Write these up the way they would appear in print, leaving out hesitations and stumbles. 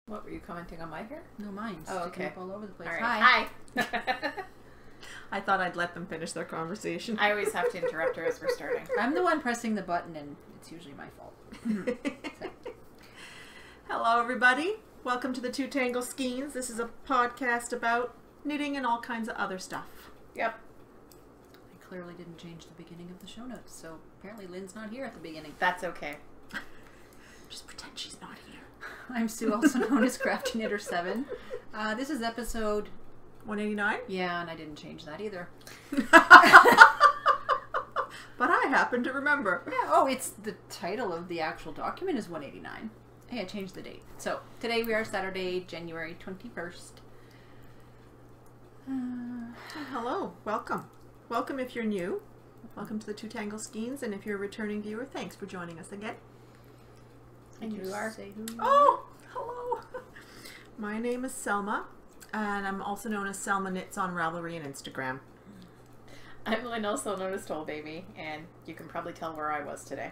What were you commenting on my hair? No, mine's sticking up all over the place. All right. Hi. I thought I'd let them finish their conversation. I always have to interrupt her as we're starting. I'm the one pressing the button, and it's usually my fault. Hello, everybody. Welcome to the Tangled Skeins. This is a podcast about knitting and all kinds of other stuff. Yep. I clearly didn't change the beginning of the show notes, so apparently Lynn's not here at the beginning. That's okay. Just pretend she's not here. I'm Sue, also known as Crafty Knitter 7. This is episode 189? Yeah, and I didn't change that either. But I happen to remember. Yeah, oh, it's the title of the actual document is 189. Hey, I changed the date. So, today we are Saturday, January 21st. Hello. Welcome. Welcome if you're new. Welcome to the Tangled Skeins, and if you're a returning viewer, thanks for joining us again. And you are? Oh, hello. My name is Selma, and I'm also known as Selma Knits on Ravelry and Instagram. I'm Lynne, also known as Toll Baby, and you can probably tell where I was today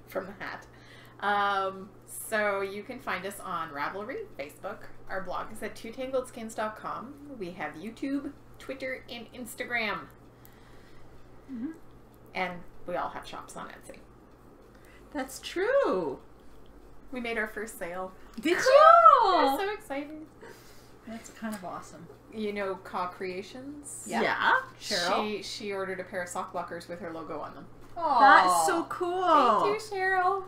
from the hat. So you can find us on Ravelry, Facebook. Our blog is at twotangledskeins.com. We have YouTube, Twitter, and Instagram. Mm-hmm. And we all have shops on Etsy. That's true. We made our first sale. Did you? We're so excited. That's kind of awesome. You know Caw Creations? Yeah. Cheryl? She ordered a pair of sock blockers with her logo on them. Aww. That's so cool. Thank you, Cheryl.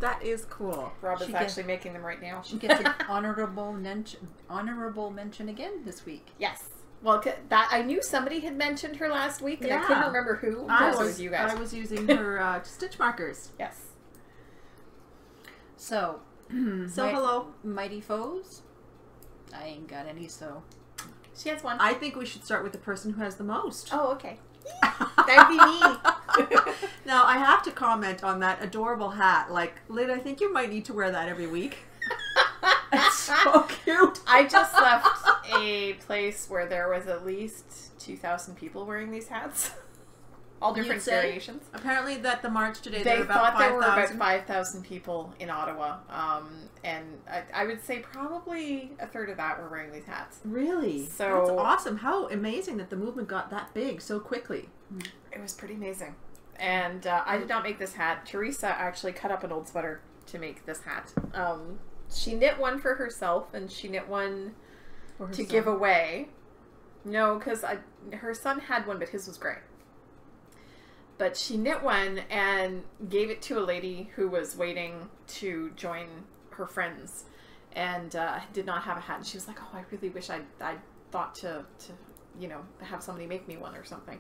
That is cool. Rob is actually making them right now. She gets an honorable mention again this week. Yes. Well, that I knew somebody had mentioned her last week, and I couldn't remember who. I was you guys. I was using her stitch markers. Yes. So, hello. Mighty Foes? I ain't got any, so... She has one. I think we should start with the person who has the most. Oh, okay. That'd be me. Now, I have to comment on that adorable hat. Like, Lynn, I think you might need to wear that every week. It's so cute. I just left a place where there was at least 2,000 people wearing these hats. All different variations. Apparently that the march today, they there were about 5,000. There were about 5,000 people in Ottawa. And I would say probably a third of that were wearing these hats. Really? So that's awesome. How amazing that the movement got that big so quickly. It was pretty amazing. And I did not make this hat. Teresa actually cut up an old sweater to make this hat. She knit one for herself, and she knit one to give away. No, because her son had one, but his was gray. But she knit one and gave it to a lady who was waiting to join her friends, and did not have a hat. And she was like, "Oh, I really wish I thought to have somebody make me one or something."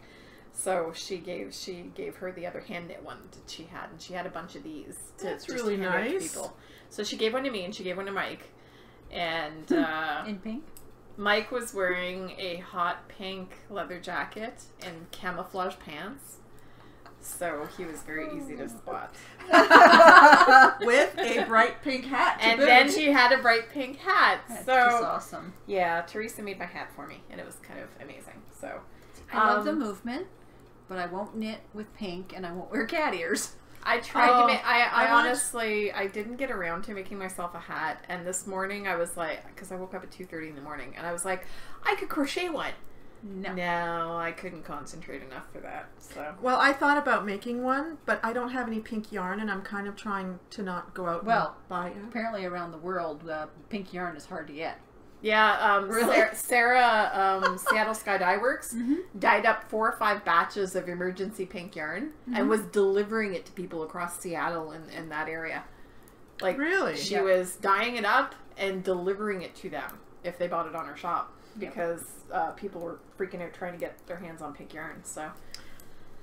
So she gave her the other hand knit one that she had, and she had a bunch of these. That's really nice. To people. So she gave one to me, and she gave one to Mike, and in pink. Mike was wearing a hot pink leather jacket and camouflage pants, so he was very easy to spot. With a bright pink hat. And then she had a bright pink hat. That's so just awesome. Yeah, Teresa made my hat for me, and it was kind of amazing. So I love the movement, but I won't knit with pink, and I won't wear cat ears. I tried to make. I honestly, I didn't get around to making myself a hat, and this morning I was like, because I woke up at 2:30 in the morning, and I was like, I could crochet one. No, I couldn't concentrate enough for that. So well, I thought about making one, but I don't have any pink yarn, and I'm kind of trying to not go out and buy it. Apparently around the world, pink yarn is hard to get. Yeah, Sarah Seattle Sky Dye Works dyed up 4 or 5 batches of emergency pink yarn and was delivering it to people across Seattle and that area. Like, really? She was dyeing it up and delivering it to them if they bought it on her shop, because people were freaking out trying to get their hands on pink yarn. So,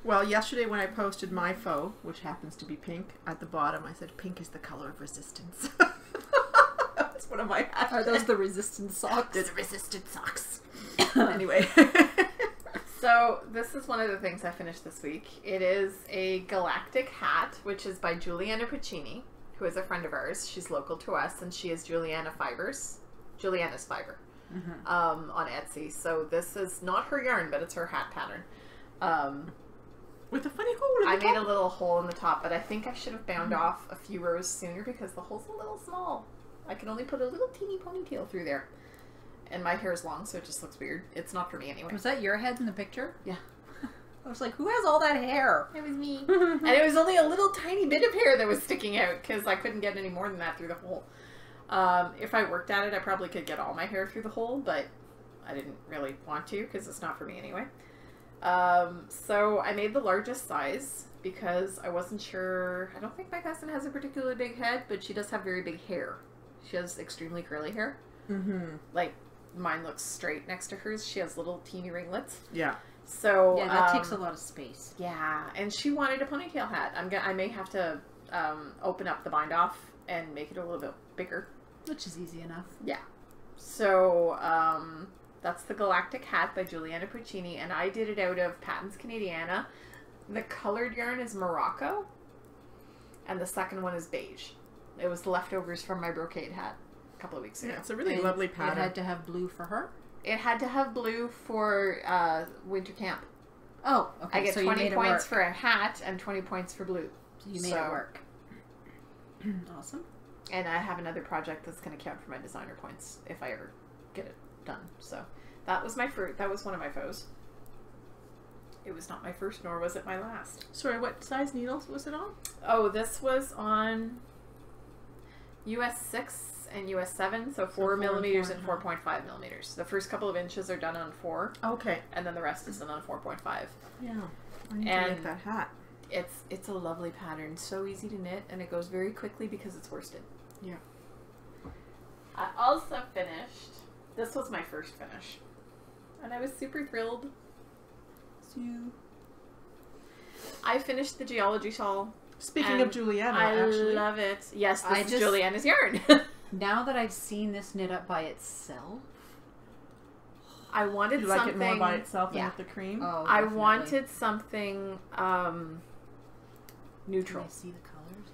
well, yesterday when I posted my faux, which happens to be pink, at the bottom I said, "Pink is the color of resistance." That's one of my hashtags. Are those the resistance socks? They're the resistant socks. Anyway. So this is one of the things I finished this week. It is a galactic hat, which is by Juliana Puccini, who is a friend of ours. She's local to us, and she is Juliana's Fiber, on Etsy. So this is not her yarn, but it's her hat pattern. With a funny hole in the I top. made a little hole in the top, but I think I should have bound off a few rows sooner because the hole's a little small. I can only put a little teeny ponytail through there. And my hair is long, so it just looks weird. It's not for me anyway. Was that your head in the picture? Yeah. I was like, who has all that hair? It was me. And it was only a little tiny bit of hair that was sticking out because I couldn't get any more than that through the hole. If I worked at it, I probably could get all my hair through the hole, but I didn't really want to because it's not for me anyway. So I made the largest size because I wasn't sure. I don't think my cousin has a particularly big head, but she does have very big hair. She has extremely curly hair. Mm-hmm. Like, mine looks straight next to hers. She has little teeny ringlets. Yeah. So yeah, that takes a lot of space. Yeah, and she wanted a ponytail hat. I may have to open up the bind off and make it a little bit bigger. Which is easy enough. Yeah. So, that's the Galactic Hat by Juliana Puccini, and I did it out of Patents Canadiana. The colored yarn is Morocco, and the second one is beige. It was the leftovers from my brocade hat a couple of weeks ago. Yeah, it's a really And lovely pattern. It had to have blue for her? It had to have blue for winter camp. Oh, okay. I get so 20 you made points it for a hat and 20 points for blue. So you made it work. Awesome. And I have another project that's going to count for my designer points if I ever get it done. So that was my fruit. That was one of my foes. It was not my first, nor was it my last. Sorry, what size needles was it on? Oh, this was on US 6 and US 7, so 4 4 and millimeters 4 and and 4.5 millimeters. The first couple of inches are done on 4, Okay. and then the rest is done on 4.5. Yeah. I need to And make that hat. It's a lovely pattern, so easy to knit, and it goes very quickly because it's worsted. Yeah. I also finished, this was my first finish, and I was super thrilled. I finished the geology shawl. Speaking of Juliana, I actually. love it. Yes, I this is just- Juliana's yarn. Now that I've seen this knit up by itself, I wanted You like something. it more by itself than Yeah. with the cream? oh, I definitely. wanted something Can neutral. I see the colors?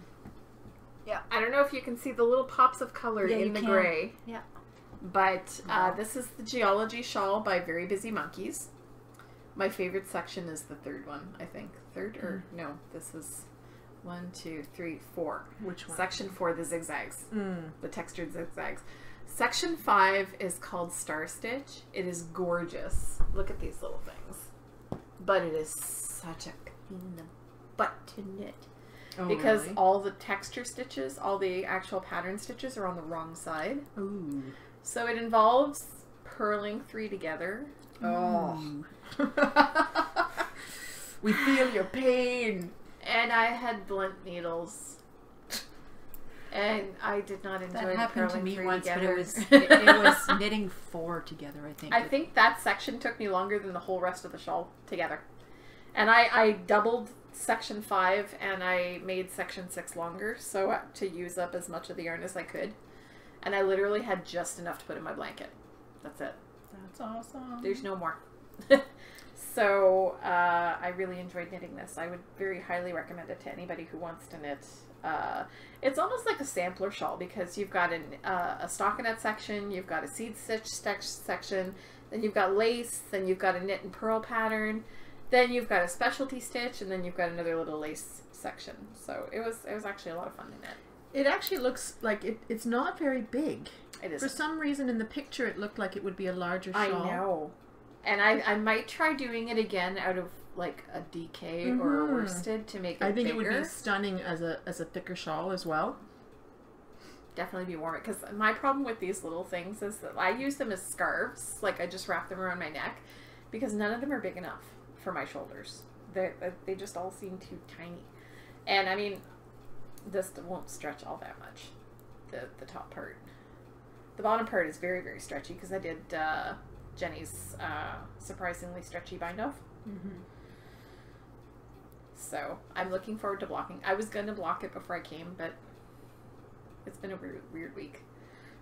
Yeah, I don't know if you can see the little pops of color Yeah, in you the can. gray. Yeah. But Wow. this is the geology shawl by Very Busy Monkeys. My favorite section is the third one, I think. Third or no, this is 1, 2, 3, 4. Which one? Section 4, the zigzags. Mm. The textured zigzags. Section 5 is called Star Stitch. It is gorgeous. Look at these little things. But it is such a pain in the butt to knit. Oh, Because really? all the texture stitches, all the actual pattern stitches are on the wrong side. Ooh. So it involves purling 3 together. Oh. We feel your pain. And I had blunt needles. And I did not enjoy That the happened to purling me 3 once, together. but it was knitting 4 together, I think. I think that section took me longer than the whole rest of the shawl together. And I doubled section 5 and I made section 6 longer so to use up as much of the yarn as I could. And I literally had just enough to put in my blanket. That's it. That's awesome. There's no more. So I really enjoyed knitting this. I would very highly recommend it to anybody who wants to knit. It's almost like a sampler shawl because you've got a stockinette section, you've got a seed stitch section, then you've got lace, then you've got a knit and purl pattern, then you've got a specialty stitch, and then you've got another little lace section. So it was actually a lot of fun to knit. It actually looks like it's not very big. It is. For some reason in the picture it looked like it would be a larger shawl. I know. And I might try doing it again out of like a DK or a worsted to make it I think bigger. it would be stunning as a thicker shawl as well. Definitely be warmer, because my problem with these little things is that I use them as scarves. Like I just wrap them around my neck because none of them are big enough for my shoulders. They just all seem too tiny. And I mean, this won't stretch all that much, the top part. The bottom part is very, very stretchy because I did Jenny's surprisingly stretchy bind off. Mm-hmm. So I'm looking forward to blocking. I was going to block it before I came, but it's been a weird week.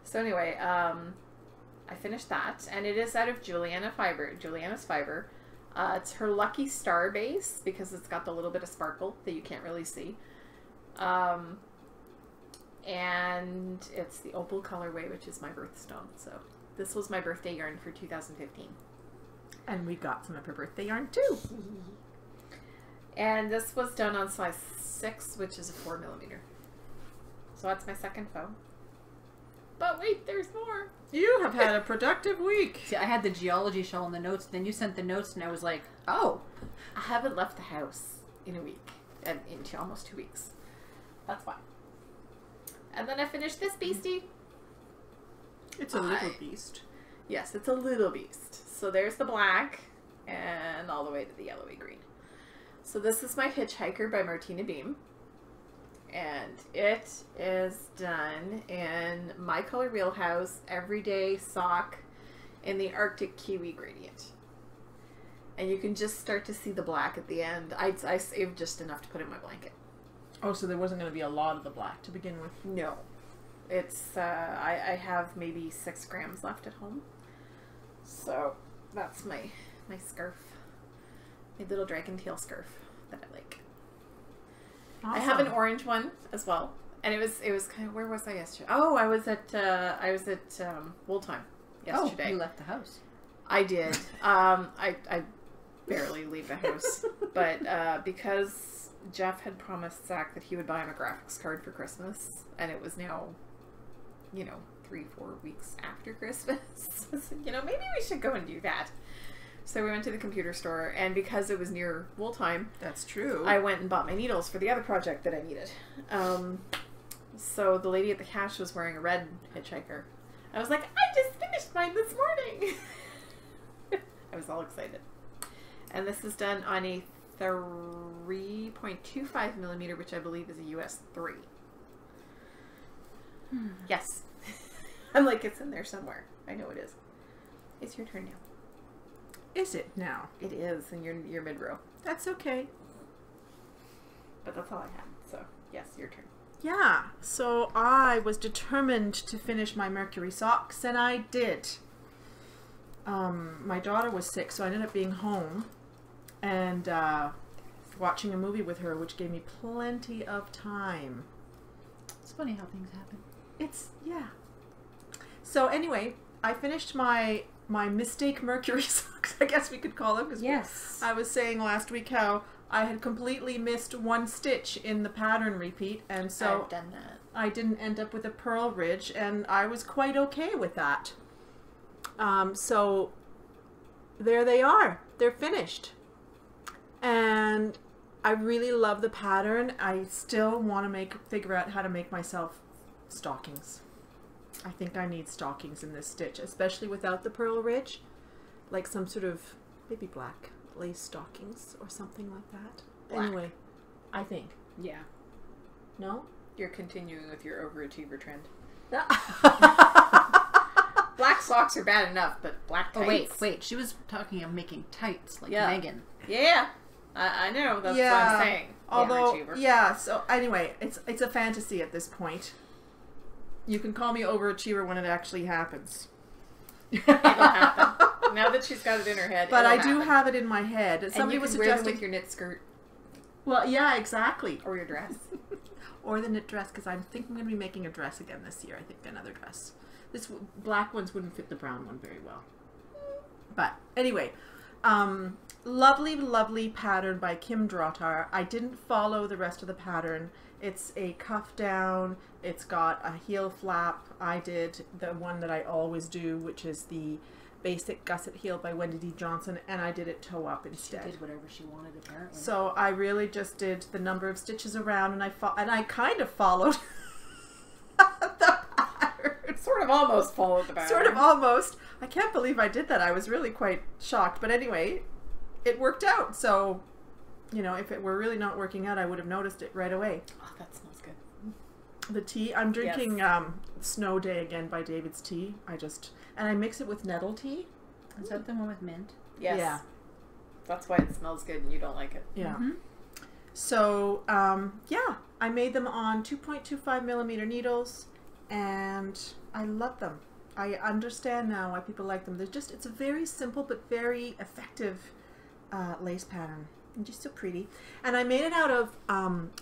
So anyway, I finished that, and it is out of Juliana's fiber. It's her Lucky Star base because it's got the little bit of sparkle that you can't really see. And it's the opal colorway, which is my birthstone. So this was my birthday yarn for 2015. And we got some of her birthday yarn too. And this was done on size 6, which is a 4mm. So that's my second faux. But wait, there's more. You have had a productive week. See, I had the geology shell in the notes, then you sent the notes, and I was like, oh. I haven't left the house in a week. And into almost 2 weeks. That's fine. And then I finished this beastie. It's a little beast. Yes, it's a little beast. So there's the black and all the way to the yellowy green. So this is my Hitchhiker by Martina Beam. And it is done in My Color Wheelhouse Everyday Sock in the Arctic Kiwi gradient. And you can just start to see the black at the end. I saved just enough to put in my blanket. Oh, so there wasn't going to be a lot of the black to begin with. No. It's, I have maybe 6 grams left at home. So that's my scarf. My little dragon tail scarf that I like. Awesome. I have an orange one as well. And it was kind of, where was I yesterday? Oh, I was at Wool Time yesterday. Oh, you left the house. I did. I barely leave the house. But because Jeff had promised Zach that he would buy him a graphics card for Christmas, and it was now, 3-4 weeks after Christmas. Maybe we should go and do that. So we went to the computer store, and because it was near Wool Time, that's true. I went and bought my needles for the other project that I needed. So the lady at the cash was wearing a red Hitchhiker. I was like, I just finished mine this morning. I was all excited. And this is done on a 3.25mm, which I believe is a US 3. Yes. I'm like, it's in there somewhere. I know it is. It's your turn now. Is it now? It is, and you're mid-row. That's okay. But that's all I had. So, yes, your turn. Yeah, so I was determined to finish my Mercury socks, and I did. My daughter was sick, so I ended up being home and watching a movie with her, which gave me plenty of time. It's funny how things happen. Yeah. So anyway, I finished my mistake Mercury socks, I guess we could call them. Yes. I was saying last week how I had completely missed one stitch in the pattern repeat, and so I've done that. I didn't end up with a purl ridge, and I was quite okay with that. So there they are. They're finished. And I really love the pattern. I still want to figure out how to make myself stockings. I think I need stockings in this stitch, especially without the purl ridge. Like some sort of maybe black lace stockings or something like that. Black. Anyway, I think. Yeah. No? You're continuing with your overachiever trend. Black socks are bad enough, but black tights. Oh, wait. She was talking of making tights like Megan. Yeah. I know. That's what I'm saying. Although, overachiever. yeah, so anyway, it's a fantasy at this point. You can call me overachiever when it actually happens. It'll happen. Now that she's got it in her head, But I happen. do have it in my head. And Somebody you was can wear them suggesting with your knit skirt. Well, yeah, exactly. Or your dress. Or the knit dress, because I think I'm going to be making a dress again this year. I think another dress. This black ones wouldn't fit the brown one very well. But anyway, lovely, lovely pattern by Kim Drotar. I didn't follow the rest of the pattern. It's a cuff down. It's got a heel flap. I did the one that I always do, which is the basic gusset heel by Wendy D. Johnson, and I did it toe up instead. She did whatever she wanted, apparently. So I really just did the number of stitches around, and I kind of followed the pattern. Sort of almost followed the pattern. Sort of almost. I can't believe I did that. I was really quite shocked. But anyway, it worked out. So, if it were really not working out, I would have noticed it right away. Oh, that smells good. The tea. I'm drinking Snow Day again by David's Tea. And I mix it with nettle tea. Is that the one with mint? Yes. Yeah. That's why it smells good and you don't like it. Yeah. Mm-hmm. So, I made them on 2.25mm needles, and I love them. I understand now why people like them. It's a very simple but very effective lace pattern. And just so pretty. And I made it out of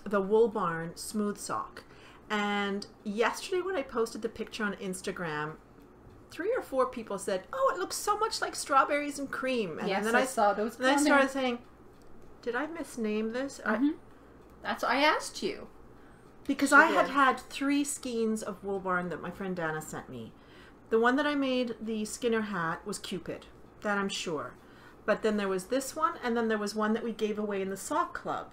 the Wool Barn Smooth Sock. And yesterday when I posted the picture on Instagram, 3 or 4 people said, "Oh, it looks so much like strawberries and cream." And Yes, then I saw those. And then I started saying, Did I misname this? That's I asked you. Because She I did. had had 3 skeins of wool barn that my friend Dana sent me. The one that I made the Skinner hat was Cupid. That I'm sure. But then there was this one, and then there was one that we gave away in the sock club.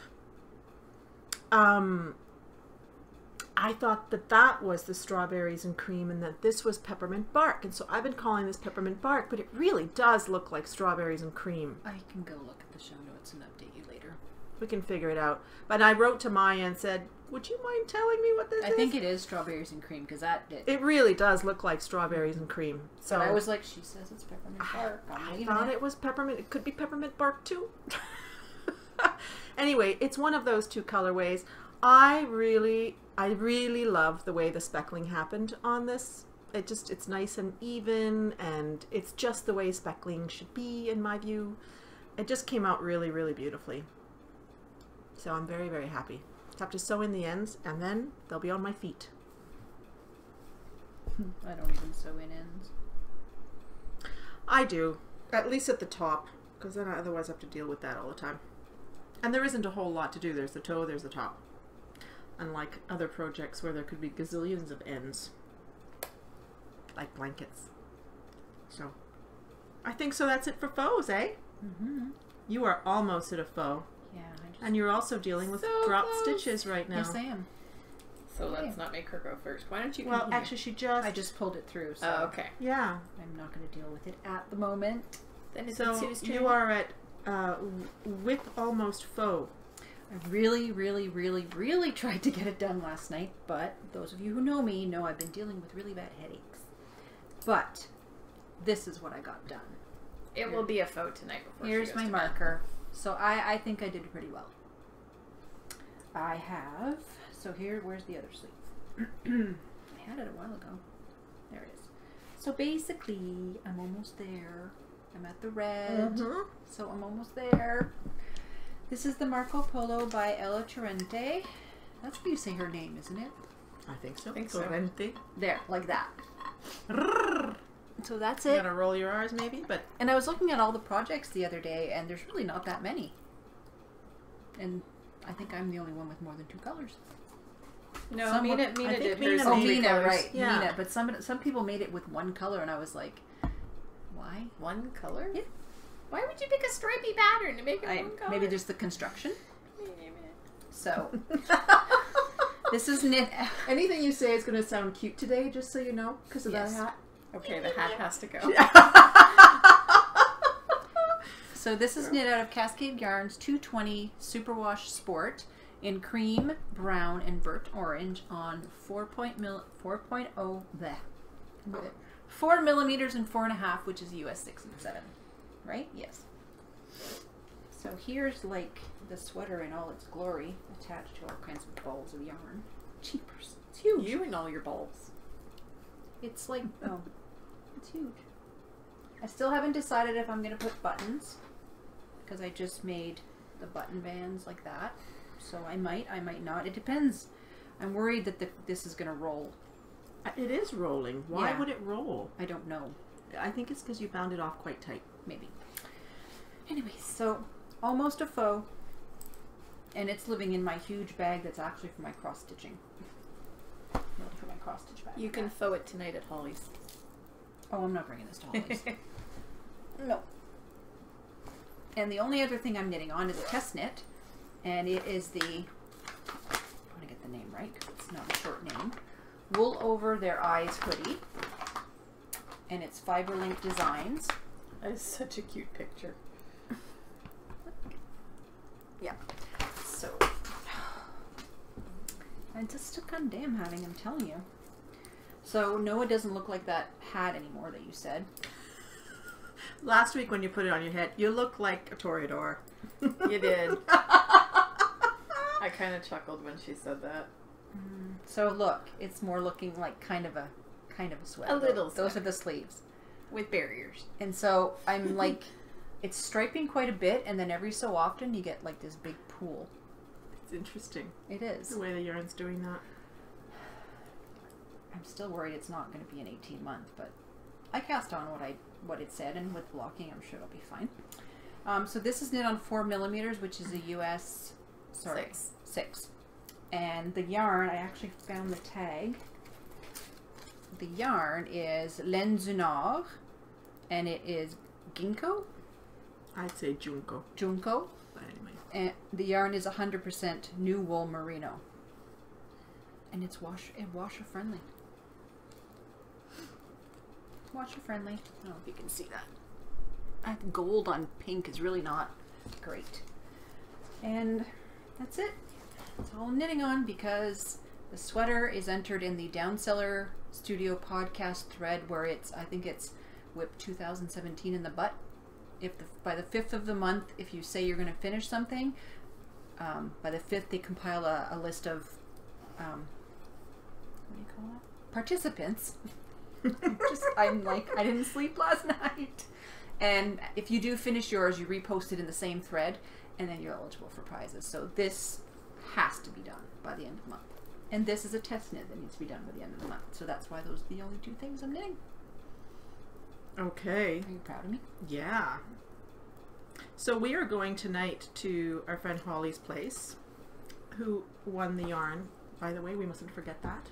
I thought that that was the strawberries and cream and that this was peppermint bark. And so I've been calling this peppermint bark, but it really does look like strawberries and cream. I can go look at the show notes and update you later. We can figure it out. But I wrote to Maya and said, would you mind telling me what this is? I think it is strawberries and cream because that did. It really does look like strawberries and cream. So But I was like, she says it's peppermint bark. I thought it was peppermint. It could be peppermint bark too. Anyway, it's one of those 2 colorways. I really love the way the speckling happened on this. It's nice and even, and it's just the way speckling should be in my view. It just came out really, really beautifully. So I'm very, very happy. Have to sew in the ends, and then they'll be on my feet. I don't even sew in ends. I do, at least at the top, because then I otherwise have to deal with that all the time. And there isn't a whole lot to do. There's the toe, there's the top. Unlike other projects where there could be gazillions of ends. Like blankets. So, I think so that's it for faux, eh? Mm-hmm. You are almost at a faux. Yeah, I just... And you're also dealing with So drop close. stitches right now. Yes, I am. So let's not make her go first. Why don't you Well, continue? actually she just... I just pulled it through, so Oh, okay. Yeah. I'm not going to deal with it at the moment. Then it's So, Sue's turn. you are at with almost faux. I really, really, really, really tried to get it done last night, but those of you who know me know I've been dealing with really bad headaches. But this is what I got done. It will be a faux tonight before Here's she goes my to bed. marker. So I think I did pretty well. I have, so here, where's the other sleeve? I had it a while ago. There it is. So basically, I'm almost there. I'm at the red. Mm-hmm. So I'm almost there. This is the Marco Polo by Ella Torrente. That's how you say her name, isn't it? I think so. I think so. Torrente. There, like that. So that's You it. gotta roll your R's maybe, but And I was looking at all the projects the other day, and there's really not that many. And I think I'm the only one with more than 2 colors. No, Someone- Mina I did think hers Mina in made- 3 Mina, colors. right. Yeah. Mina. But some people made it with 1 color, and I was like, why? 1 color? Yeah. Why would you pick a stripy pattern to make it 1 color? Maybe just the construction. Minute. So, this is knit. anything you say is going to sound cute today, just so you know, because of Yes. that hat. Okay, the hat has to go. So this is knit out of Cascade Yarns 220 Superwash Sport in cream, brown, and burnt orange on 4.0 bleh. 4 millimeters and 4.5, which is US 6 and 7, right? Yes. So here's like the sweater in all its glory, attached to all kinds of balls of yarn. Cheapers. It's huge. You and all your bulbs. It's like, oh, it's huge. I still haven't decided if I'm going to put buttons, because I just made the button bands like that. So I might not. It depends. I'm worried that this is going to roll. It is rolling. Why Yeah. would it roll? I don't know. I think it's because you bound it off quite tight. Maybe. Anyway, so almost a faux. And it's living in my huge bag that's actually for my cross stitching. For my cross stitch bag. You can faux it tonight at Holly's. Oh, I'm not bringing this to Holly's. No. And the only other thing I'm knitting on is a test knit. And it is the, I want to get the name right because it's not a short name, Wool Over Their Eyes hoodie. And it's Fiberlink Designs. That is such a cute picture. Yeah. So, and just a goddamn having, I'm telling you. So, no, it doesn't look like that hat anymore that you said. Last week when you put it on your head, you look like a toreador. You did. I kind of chuckled when she said that. So look, it's more looking like kind of a sweater. A little Those sweater. are the sleeves. With barriers. And so I'm like, it's striping quite a bit, and then every so often you get like this big pool. It's interesting It is. the way the yarn's doing that. I'm still worried it's not going to be an 18-month, but I cast on what it said, and with blocking, I'm sure it'll be fine. So this is knit on 4 millimeters, which is a US, sorry, 6. 6. And the yarn, I actually found the tag. The yarn is Laine du Nord, and it is ginkgo. I'd say junco. Junco. But anyway. And the yarn is 100% new wool merino. And it's washer friendly. Washer friendly. I don't know if you can see that. Gold on pink is really not great. And that's it. That's all I'm knitting on, because the sweater is entered in the Downseller Studio podcast thread where I think it's whip 2017 in the butt. By the 5th of the month, if you say you're going to finish something, by the 5th they compile a list of what do you call that? Participants. I'm like, I didn't sleep last night. And if you do finish yours, you repost it in the same thread, and then you're eligible for prizes. So this has to be done by the end of the month. And this is a test knit that needs to be done by the end of the month. So that's why those are the only 2 things I'm knitting. Okay. Are you proud of me? Yeah. So we are going tonight to our friend Holly's place, who won the yarn. By the way, we mustn't forget that.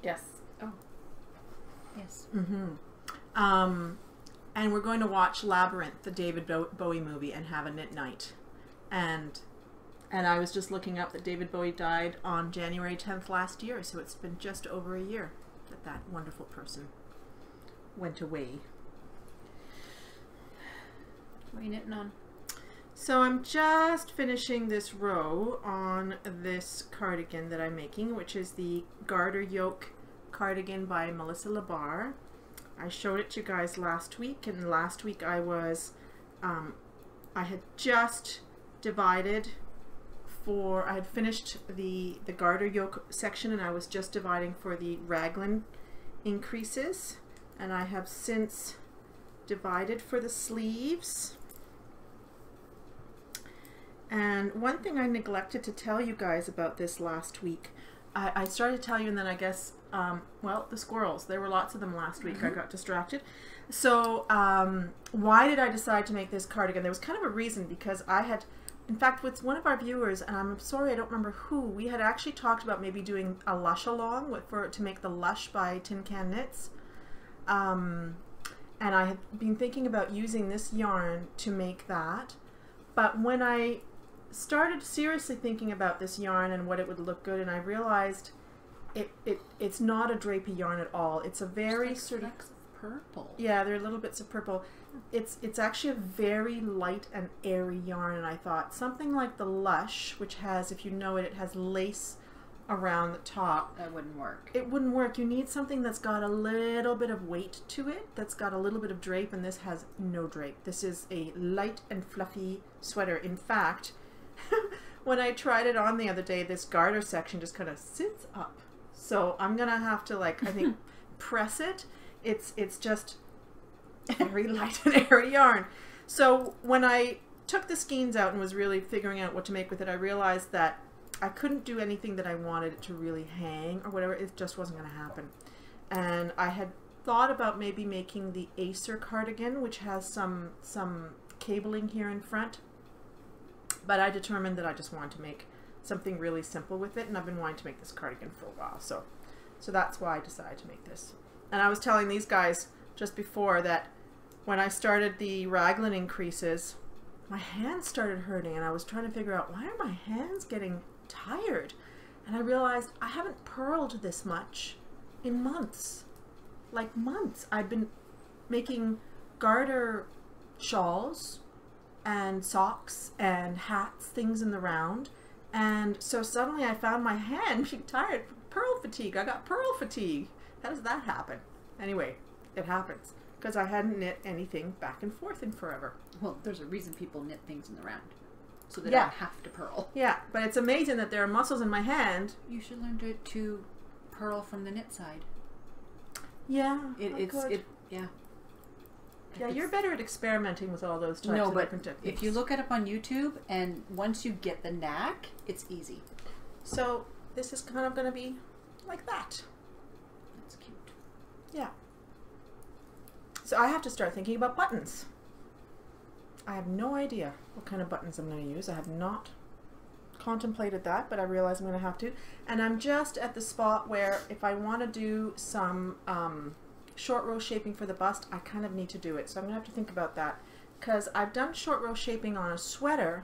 Yes. Oh. Yes. Mm-hmm. And we're going to watch Labyrinth, the David Bowie movie, and have a knit night. And I was just looking up that David Bowie died on January 10th last year, so it's been just over a year that wonderful person went away. What are you knitting on? So I'm just finishing this row on this cardigan that I'm making, which is the Garter Yoke cardigan by Melissa Labar. I showed it to you guys last week, and last week I was, I had just divided I had finished the Garter Yoke section, and I was just dividing for the raglan increases, and I have since divided for the sleeves. And one thing I neglected to tell you guys about this last week, I started to tell you, and then I guess, well, the squirrels, there were lots of them last week. I got distracted. So why did I decide to make this cardigan? There was kind of a reason, because I had, in fact, with one of our viewers, and I'm sorry I don't remember who, we had actually talked about maybe doing a Lush along to make the Lush by Tin Can Knits. And I had been thinking about using this yarn to make that. But when I started seriously thinking about this yarn and what it would look good, and I realized it's not a drapey yarn at all. It's a very like sort of purple. Yeah, there are little bits of purple. It's actually a very light and airy yarn, and I thought something like the Lush, which has, if you know it, it has lace around the top. That wouldn't work. It wouldn't work. You need something that's got a little bit of weight to it, that's got a little bit of drape, and this has no drape. This is a light and fluffy sweater. In fact, when I tried it on the other day, this garter section just kind of sits up. So I'm gonna have to, like, I think, press it. It's just very light and airy yarn. So when I took the skeins out and was really figuring out what to make with it, I realized that I couldn't do anything that I wanted it to really hang or whatever. It just wasn't going to happen. And I had thought about maybe making the Acer cardigan, which has some cabling here in front. But I determined that I just wanted to make something really simple with it, and I've been wanting to make this cardigan for a while. So that's why I decided to make this. And I was telling these guys just before that when I started the raglan increases, my hands started hurting, and I was trying to figure out, why are my hands getting tired? And I realized I haven't purled this much in months. Like months. I've been making garter shawls and socks and hats, things in the round, and so suddenly I found my hand being tired. Purl fatigue. I got purl fatigue. How does that happen? Anyway, it happens because I hadn't knit anything back and forth in forever. Well, there's a reason people knit things in the round, so they Yeah. don't have to purl. Yeah, but it's amazing that there are muscles in my hand. You should learn to purl from the knit side. Yeah, Yeah. Yeah, you're better at experimenting with all those types No, of but different techniques. if you look it up on YouTube, and once you get the knack, it's easy. So this is kind of going to be like that. That's cute. Yeah. So I have to start thinking about buttons. I have no idea what kind of buttons I'm going to use. I have not contemplated that, but I realize I'm going to have to. And I'm just at the spot where if I want to do some short row shaping for the bust, I kind of need to do it. So I'm going to have to think about that, because I've done short row shaping on a sweater,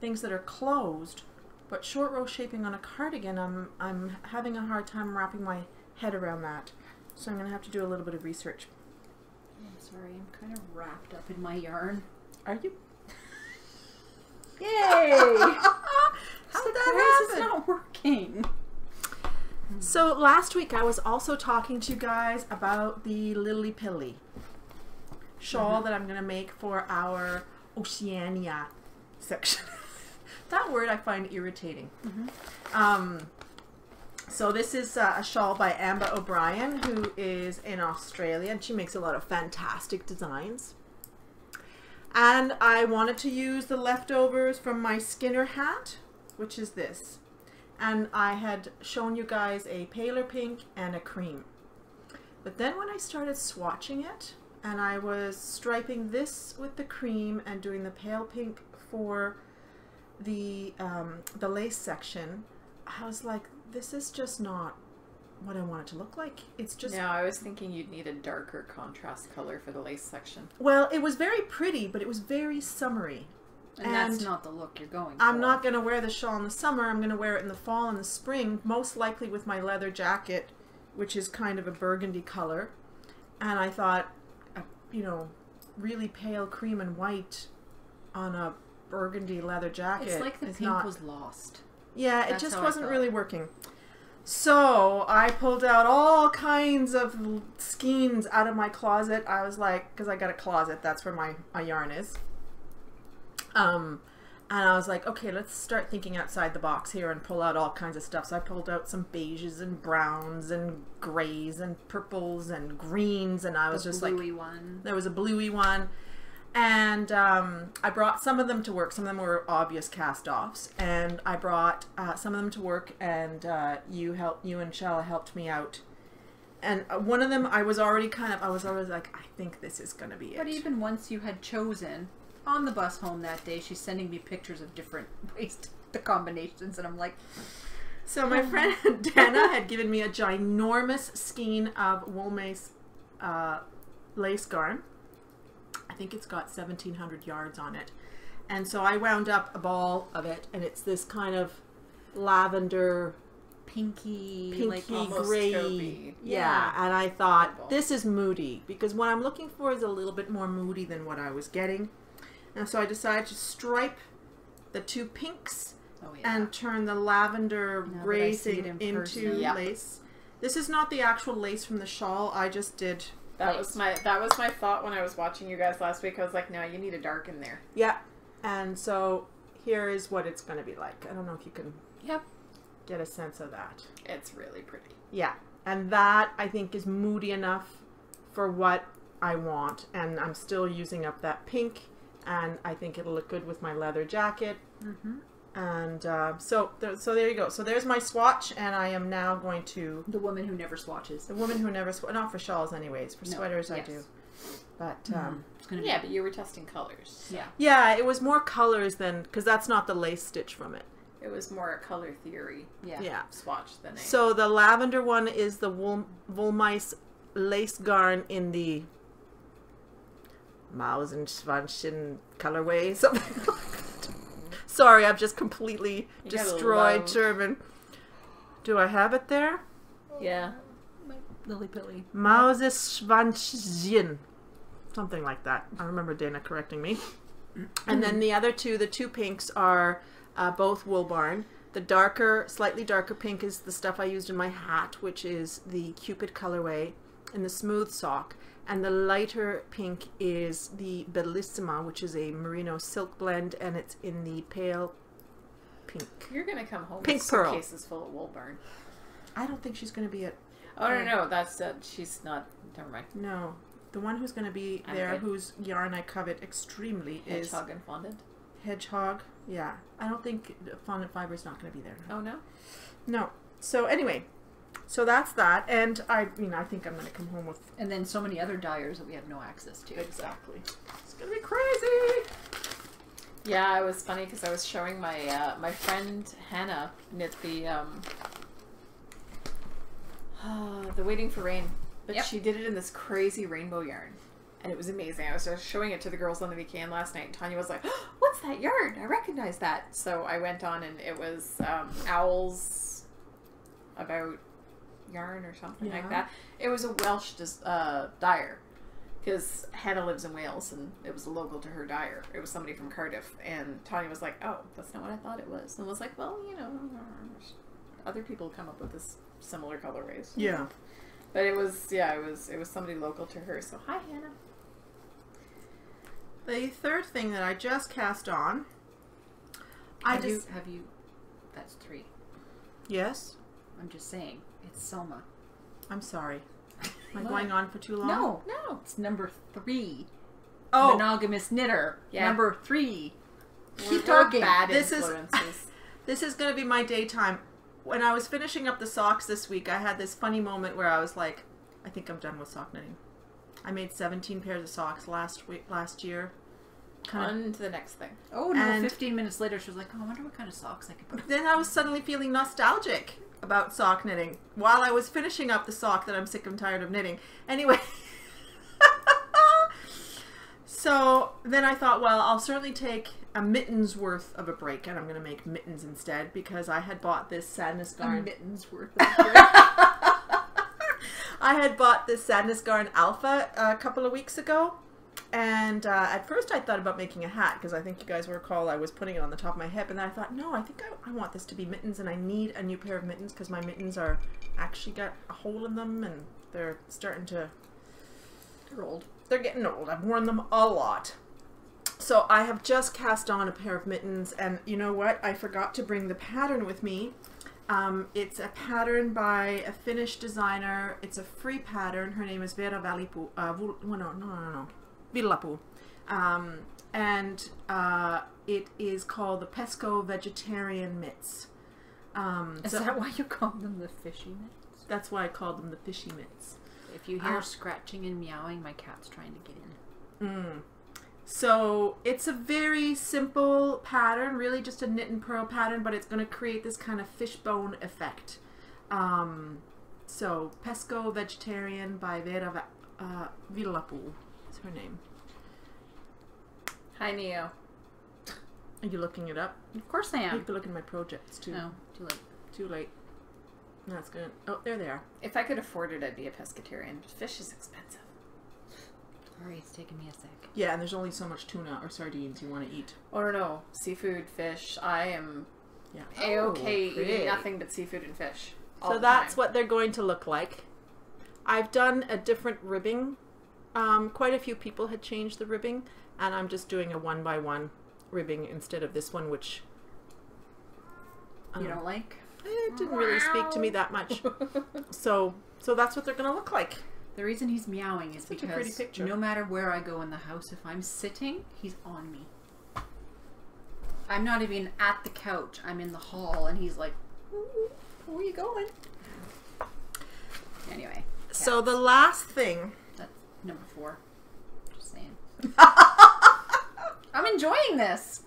things that are closed, but short row shaping on a cardigan, I'm having a hard time wrapping my head around that. So I'm going to have to do a little bit of research. I'm sorry, I'm kind of wrapped up in my yarn. Are you? Yay! How did that It's happen? not working. So last week I was also talking to you guys about the Lily Pilly shawl that I'm going to make for our Oceania section. That word I find irritating. So this is a shawl by Amba O'Brien, who is in Australia, and she makes a lot of fantastic designs. And I wanted to use the leftovers from my Skinner hat, which is this. And I had shown you guys a paler pink and a cream. But then when I started swatching it, and I was striping this with the cream and doing the pale pink for the lace section, I was like, this is just not what I want it to look like. It's just... No, I was thinking you'd need a darker contrast color for the lace section. Well, it was very pretty, but it was very summery. And that's not the look you're going for. I'm not going to wear the shawl in the summer. I'm going to wear it in the fall and the spring, most likely with my leather jacket, which is kind of a burgundy color. And I thought, you know, really pale cream and white on a burgundy leather jacket. It's like the pink was lost. Yeah, That's it just how I wasn't felt. really working. So I pulled out all kinds of skeins out of my closet. I was like, because I got a closet, that's where my yarn is. And I was like, okay, let's start thinking outside the box here and pull out all kinds of stuff. So I pulled out some beiges and browns and grays and purples and greens, and I was just like, one. there was a bluey one. And I brought some of them to work. Some of them were obvious cast-offs, and I brought some of them to work. And you and Shella helped me out. And one of them, I was already like, I think this is gonna be it. But even once you had chosen, on the bus home that day, she's sending me pictures of different waist combinations, and I'm like, So my friend Dana had given me a ginormous skein of wool mace lace garn. I think it's got 1,700 yards on it. And so I wound up a ball of it, and it's this kind of lavender, pinky almost gray. taupey. Yeah, and I thought, Purple. this is moody, because what I'm looking for is a little bit more moody than what I was getting. And so I decided to stripe the two pinks and turn the lavender Now that I gray see it thing in into person. Yeah. lace. This is not the actual lace from the shawl. I just did... That was my thought when I was watching you guys last week. I was like, no, you need a dark in there. Yeah. And so here is what it's going to be like. I don't know if you can get a sense of that. It's really pretty. Yeah. And that, I think, is moody enough for what I want. And I'm still using up that pink. And I think it'll look good with my leather jacket. mm-hmm. And so there you go. So there's my swatch, and I am now going to... The woman who never swatches. The woman who never... Not for shawls, anyways. For sweaters, I yes. do. But, It's gonna be, Yeah, but you were testing colors. yeah. yeah, it was more colors than... Because that's not the lace stitch from it. It was more a color theory Yeah. swatch than a... So the lavender one is the wool mice lace garn in the Maus and Schwanchen colorway, something like that. Sorry, I've just completely You gotta destroyed love- German. Do I have it there? Yeah. Lily Pilly. Mauses Schwanchen. Something like that. I remember Dana correcting me. And then the other two, the two pinks, are both Wool Barn. The darker, slightly darker pink is the stuff I used in my hat, which is the Cupid colorway in the smooth sock. And the lighter pink is the Bellissima, which is a merino silk blend, and it's in the pale pink. You're going to come home Pink with pearl. suitcases full of wool burn. I don't think she's going to be at... Oh, no, that's... she's not... Never mind. No. The one who's going to be I'm there, good. whose yarn I covet extremely, is... Hedgehog and fondant? Hedgehog. Yeah. I don't think fondant fiber is not going to be there. Oh, no? No. So anyway, so that's that. And I think I'm going to come home with... And then so many other dyers that we have no access to. Exactly. It's going to be crazy. Yeah, it was funny because I was showing my my friend Hannah knit the Waiting for Rain, but she did it in this crazy rainbow yarn, and it was amazing. I was just showing it to the girls on the weekend last night, and Tanya was like, oh, "What's that yarn? I recognize that." So I went on, and it was owls about yarn or something like that. It was a Welsh dyer. Because Hannah lives in Wales, and it was a local to her dyer. It was somebody from Cardiff, and Tanya was like, "Oh, that's not what I thought it was." And I was like, "Well, you know, other people come up with this similar colorways." Yeah, but it was it was somebody local to her. So hi, Hannah. The third thing that I just cast on, have you? That's 3. Yes. I'm just saying, it's Selma. I'm sorry. Am I going on for too long? No, it's number 3. Oh, monogamous knitter. Yeah. Number 3. Keep talking. Bad This influences. This is going to be my daytime. When I was finishing up the socks this week, I had this funny moment where I was like, I think I'm done with sock knitting. I made 17 pairs of socks last year. On to the next thing. Oh no! 15 minutes later, she was like, "Oh, I wonder what kind of socks I could put." Then I was suddenly feeling nostalgic about sock knitting while I was finishing up the sock that I'm sick and tired of knitting. Anyway, so then I thought, well, I'll certainly take a mittens worth of a break, and I'm going to make mittens instead because I had bought this Sadness Garn. A mittens worth of a break. I had bought this Sadness Garn Alpha a couple of weeks ago. And at first I thought about making a hat because I think you guys will recall I was putting it on the top of my head, and then I thought, no, I think I want this to be mittens, and I need a new pair of mittens because my mittens are actually got a hole in them and they're starting to... They're old. They're getting old. I've worn them a lot. So I have just cast on a pair of mittens, and you know what? I forgot to bring the pattern with me. It's a pattern by a Finnish designer. It's a free pattern. Her name is Vera Valipu. Villapu. And it is called the Pesco Vegetarian Mitts. Is that why you call them the fishy mitts? That's why I called them the fishy mitts. If you hear scratching and meowing, my cat's trying to get in. So it's a very simple pattern, really just a knit and purl pattern, but it's going to create this kind of fishbone effect. So Pesco Vegetarian by Vera Villapu. Her name. Hi, Neo. Are you looking it up? Of course I You am. can look in my projects too. No, too late. Too late. That's good. Oh, there they are. If I could afford it, I'd be a pescatarian. Fish is expensive. Sorry, it's taking me a sec. Yeah, and there's only so much tuna or sardines you want to eat. Or no, seafood, fish. I am Yeah. A-okay pretty. eating nothing but seafood and fish. So that's what they're going to look like. I've done a different ribbing. Quite a few people had changed the ribbing, and I'm just doing a 1x1 ribbing instead of this one, which You don't like? it didn't really speak to me that much. So that's what they're going to look like. The reason he's meowing is Such a pretty because picture. no matter where I go in the house, if I'm sitting, he's on me. I'm not even at the couch. I'm in the hall, and he's like, "Where are you going?" Anyway. So the last thing... That's number 4. Just saying. I'm enjoying this.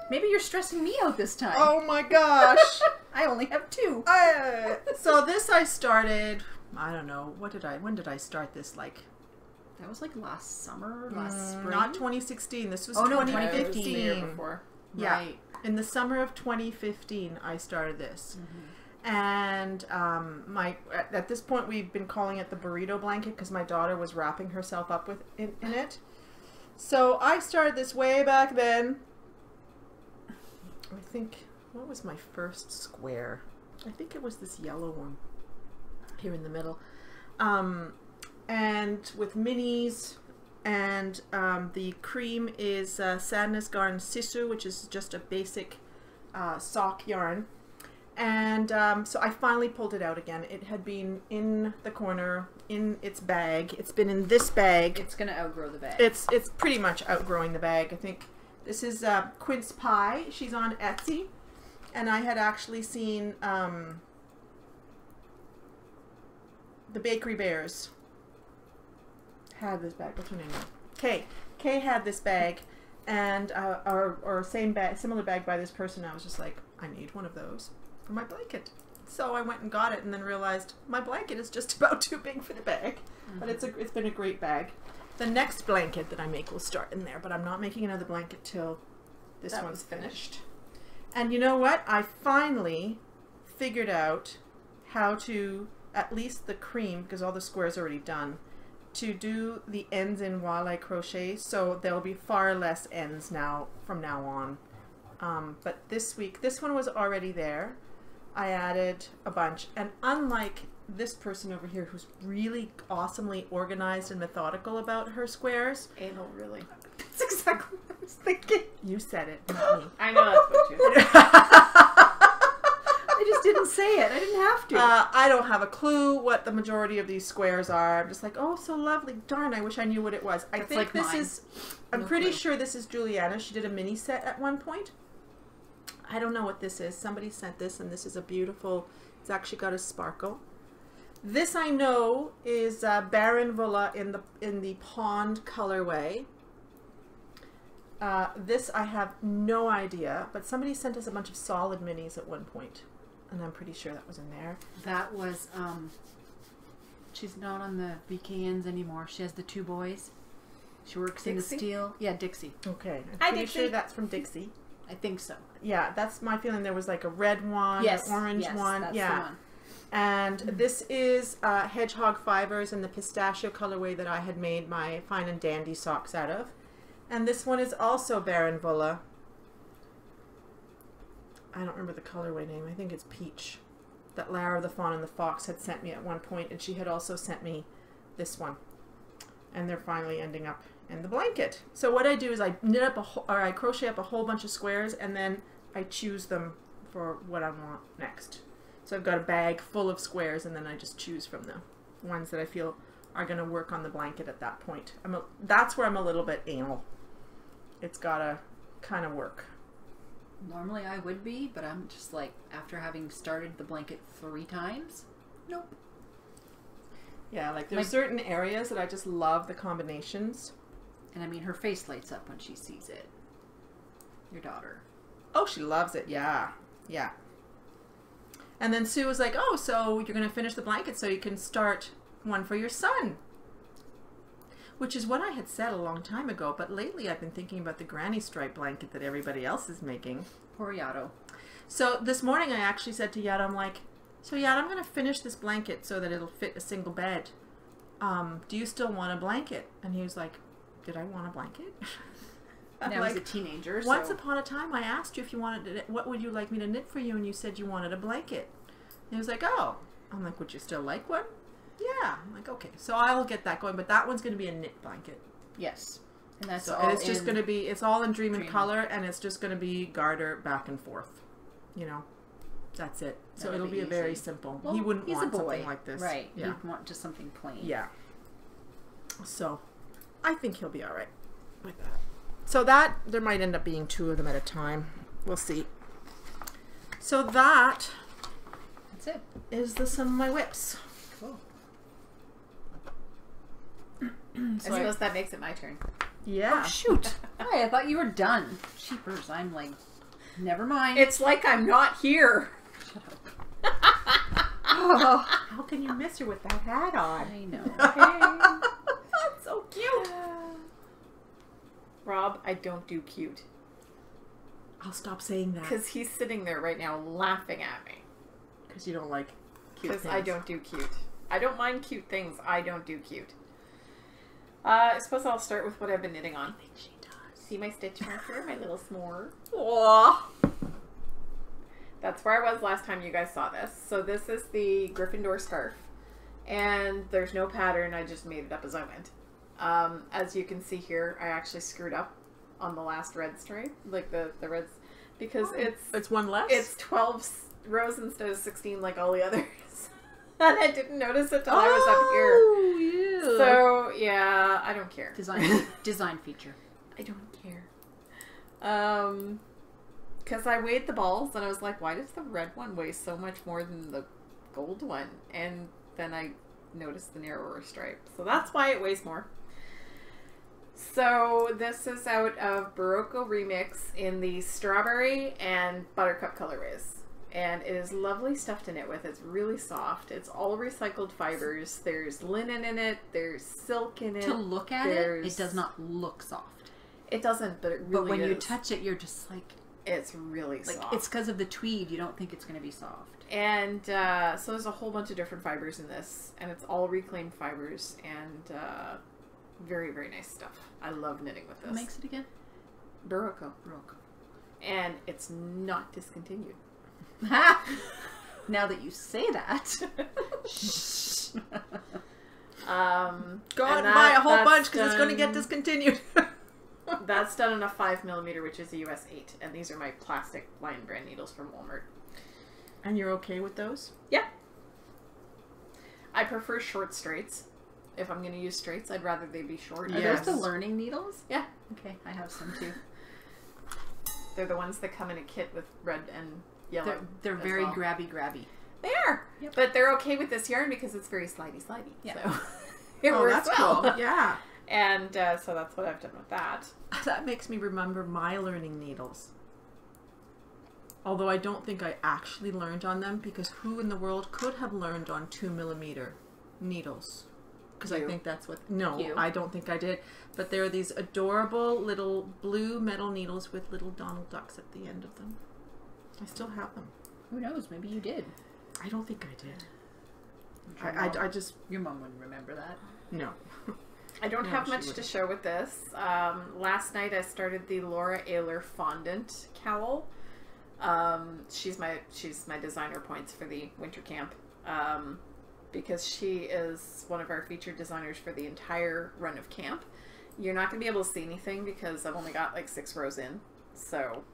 Maybe you're stressing me out this time. Oh my gosh! I only have 2. So this I started... I don't know. When did I start this? Like... That was like last summer, last spring. Not 2016. This was Oh, no, 2015. It was the year before. Yeah. Right. In the summer of 2015, I started this. And at this point, we've been calling it the burrito blanket because my daughter was wrapping herself up in it. So I started this way back then. I think, what was my first square? I think it was this yellow one here in the middle. And with minis, and the cream is Sadness Garn Sisu, which is just a basic sock yarn. And so I finally pulled it out again. It had been in the corner, in its bag. It's been in this bag. It's going to outgrow the bag. It's pretty much outgrowing the bag. I think this is Quince Pie. She's on Etsy. And I had actually seen the Bakery Bears had this bag. What's her name? Kay. Kay had this bag. and or same bag, similar bag by this person. I was just like, I need one of those for my blanket. So I went and got it, and then realized my blanket is just about too big for the bag. But it's been a great bag. The next blanket that I make will start in there, but I'm not making another blanket till this one's finished. And you know what? I finally figured out how to, at least the cream, because all the squares are already done, to do the ends in while I crochet, so there'll be far less ends now from now on. But this week, this one was already there. I added a bunch, and unlike this person over here who's really awesomely organized and methodical about her squares. Anal, really. That's exactly what I was thinking. You said it, not me. I know that's what you said. I just didn't say it. I didn't have to. I don't have a clue what the majority of these squares are. I'm just like, oh, so lovely. Darn, I wish I knew what it was. I think like this mine. is, I'm pretty sure this is Juliana. She did a mini set at one point. I don't know what this is. Somebody sent this, and this is a beautiful, it's actually got a sparkle. This I know is Baron Vola in the pond colorway. This I have no idea, but somebody sent us a bunch of solid minis at one point, and I'm pretty sure that was in there. That was, she's not on the VKNs anymore. She has the 2 boys. She works in the steel. Yeah, Dixie. Okay. I'm Hi, pretty Dixie. sure that's from Dixie. I think so. Yeah, that's my feeling. There was like a red one, Yes, an orange yes, one. that's Yeah. the one. And this is Hedgehog Fibers in the pistachio colorway that I had made my Fine and Dandy socks out of. And this one is also Baron Vola. I don't remember the colorway name. I think it's Peach. That Lara the Fawn and the Fox had sent me at one point, and she had also sent me this one. And they're finally ending up in the blanket. So what I do is I knit up I crochet up a whole bunch of squares, and then I choose them for what I want next. So I've got a bag full of squares, and then I just choose from the ones that I feel are going to work on the blanket at that point. That's where I'm a little bit anal. It's got to kind of work. Normally I would be, but I'm just like, after having started the blanket 3 times, nope. Yeah, like there's certain areas that I just love the combinations. And I mean, her face lights up when she sees it. Your daughter. Oh, she loves it. Yeah. Yeah. And then Sue was like, oh, so you're going to finish the blanket so you can start one for your son. Which is what I had said a long time ago, but lately I've been thinking about the granny stripe blanket that everybody else is making. Poor Yato. So this morning I actually said to Yato, I'm like, so Yato, I'm going to finish this blanket so that it'll fit a single bed. Do you still want a blanket? And he was like, did I want a blanket? Now he's a teenager. Once upon a time, I asked you if you wanted what would you like me to knit for you, and you said you wanted a blanket. And he was like, oh. I'm like, would you still like one? Yeah. I'm like, okay. So I will get that going, but that one's going to be a knit blanket. Yes. And that's So all it's just going to be, it's all in Dream in Dream. Color, and it's just going to be garter back and forth. You know, that's it. So That'll it'll be be a very easy. simple. Well, he wouldn't he's want a boy. something like this. Right. Yeah. He'd want just something plain. Yeah. So I think he'll be all right with that. So that, there might end up being 2 of them at a time. We'll see. So that That's it. is the sum of my whips. Cool. I suppose that makes it my turn. Yeah. Oh, shoot. Hi, I thought you were done. Cheapers. I'm like, never mind. It's like I'm not here. Oh, how can you miss her with that hat on? I know. That's so cute. Rob, I don't do cute. I'll stop saying that. Because he's sitting there right now laughing at me. Because you don't like cute Because things. I don't do cute. I don't mind cute things. I don't do cute. I suppose I'll start with what I've been knitting on. I think she does. See my stitch marker? My little s'more. Aww. That's where I was last time you guys saw this. So this is the Gryffindor scarf. And there's no pattern. I just made it up as I went. As you can see here, I actually screwed up on the last red stripe. Like the reds. Because It's one less? it's 12 rows instead of 16 like all the others. And I didn't notice it till I was up here. Oh, yeah. So, yeah, I don't care. Design feature. I don't care. Because I weighed the balls and I was like, why does the red one weigh so much more than the gold one? And then I noticed the narrower stripe. So that's why it weighs more. So this is out of Barocco Remix in the strawberry and buttercup colorways. And it is lovely stuff to knit with. It's really soft. It's all recycled fibers. There's linen in it. There's silk in it. To look at it, it does not look soft. It doesn't, but it really But when is. you touch it, you're just like... It's really soft. It's because of the tweed. You don't think it's going to be soft. And so there's a whole bunch of different fibers in this. And it's all reclaimed fibers. And very, very nice stuff. I love knitting with this. Who makes it again? Barocco. Barocco. And it's not discontinued. Now that you say that. Go out and buy a whole bunch because it's going to get discontinued. That's done on a 5mm, which is a US 8. And these are my plastic Lion Brand needles from Walmart. And you're okay with those? Yeah. I prefer short straights. If I'm going to use straights, I'd rather they be short. Are those the learning needles? Yeah. Okay, I have some too. They're the ones that come in a kit with red and yellow. They're very grabby. They are. Yep. But they're okay with this yarn because it's very slidey. Yeah. So it works that's well. cool. Yeah. And so that's what I've done with that. That makes me remember my learning needles. Although I don't think I actually learned on them because who in the world could have learned on 2mm needles? Because I think that's what... No, I don't think I did. But there are these adorable little blue metal needles with little Donald Ducks at the end of them. I still have them. Who knows? Maybe you did. I don't think I did. I just... Your mom wouldn't remember that. No. I don't have much to show with this. Last night I started the Laura Ayler fondant cowl. She's my designer points for the winter camp. Because she is one of our featured designers for the entire run of camp. You're not going to be able to see anything because I've only got like 6 rows in. So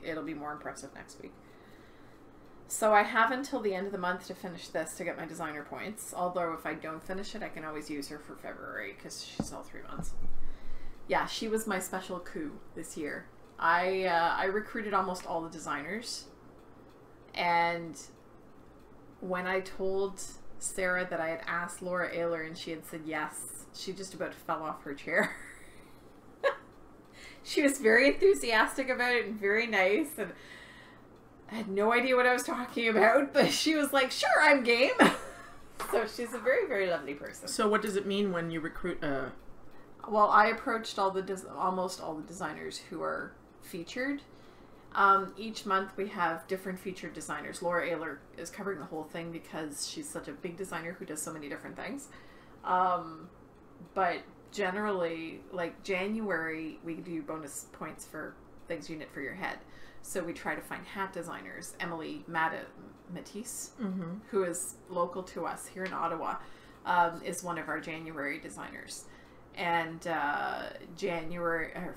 it'll be more impressive next week. So I have until the end of the month to finish this to get my designer points. Although if I don't finish it, I can always use her for February because she's all 3 months. Yeah, she was my special coup this year. I recruited almost all the designers. And when I told Sarah that I had asked Laura Ayler and she had said yes, she just about fell off her chair. She was very enthusiastic about it and very nice, and I had no idea what I was talking about, but she was like, sure, I'm game. So she's a very, very lovely person. So what does it mean when you recruit Well, I approached almost all the designers who are featured. Each month we have different featured designers. Laura Ayler is covering the whole thing because she's such a big designer who does so many different things. But generally, like January, we do bonus points for things you knit for your head. So we try to find hat designers. Emily Matisse, who is local to us here in Ottawa, is one of our January designers. And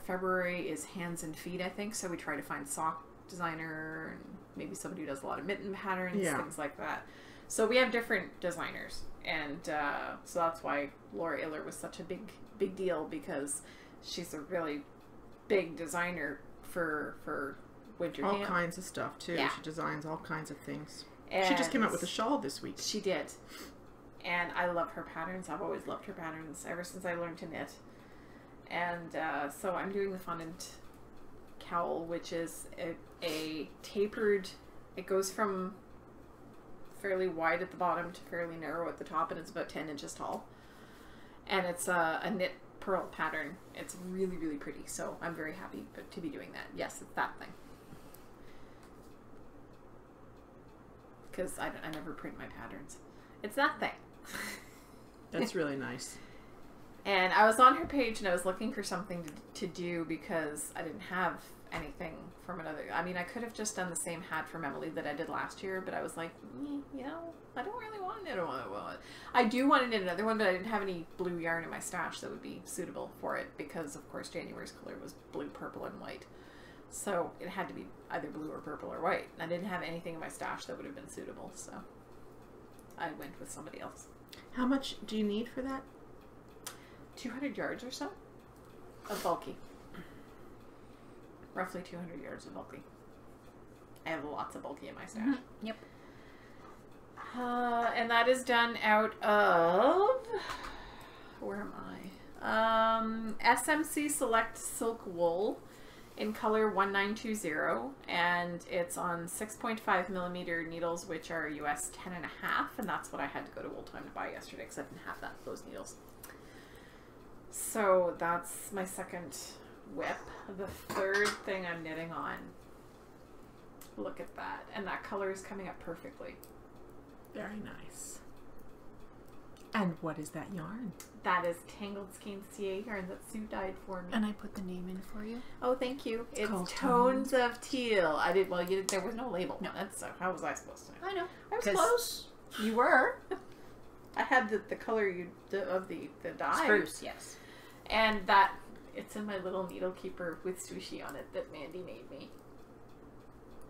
February is hands and feet, I think. So we try to find sock designer and maybe somebody who does a lot of mitten patterns, things like that. So we have different designers, and so that's why Laura Ayler was such a big deal, because she's a really big designer for winter all camp. kinds of stuff too. Yeah. She designs all kinds of things. And she just came out with a shawl this week. She did. And I love her patterns. I've always loved her patterns ever since I learned to knit. And so I'm doing the fondant cowl, which is a tapered, it goes from fairly wide at the bottom to fairly narrow at the top, and it's about 10 inches tall. And it's a knit pearl pattern. It's really, really pretty. So I'm very happy to be doing that. Yes, it's that thing. Because I never print my patterns. It's that thing. That's really nice. And I was on her page and I was looking for something to do because I didn't have anything from another. I mean, I could have just done the same hat from Emily that I did last year, but I was like, you know, I don't really want to knit one. I do want to knit another one, but I didn't have any blue yarn in my stash that would be suitable for it because, of course, January's color was blue, purple, and white. So it had to be either blue or purple or white. I didn't have anything in my stash that would have been suitable, so I went with somebody else. How much do you need for that? 200 yards or so of bulky. Roughly 200 yards of bulky. I have lots of bulky in my stash. Mm-hmm. Yep. And that is done out of... Where am SMC Select Silk Wool in color 1920, and it's on 6.5 millimeter needles, which are US 10.5, and that's what I had to go to Wool Time to buy yesterday because I didn't have those needles. So that's my second whip. The third thing I'm knitting on. Look at that, and that color is coming up perfectly. Very nice. And what is that yarn? That is Tangled Skeins CA yarn that Sue dyed for me. And I put the name in for you. Oh, thank you. It's called Tones of Teal. I did well. There was no label. No, that's how was I supposed to know? I know. I was close. You were. I had the color of the dye. Spruce, yes. And that it's in my little needle keeper with sushi on it that Mandy made me.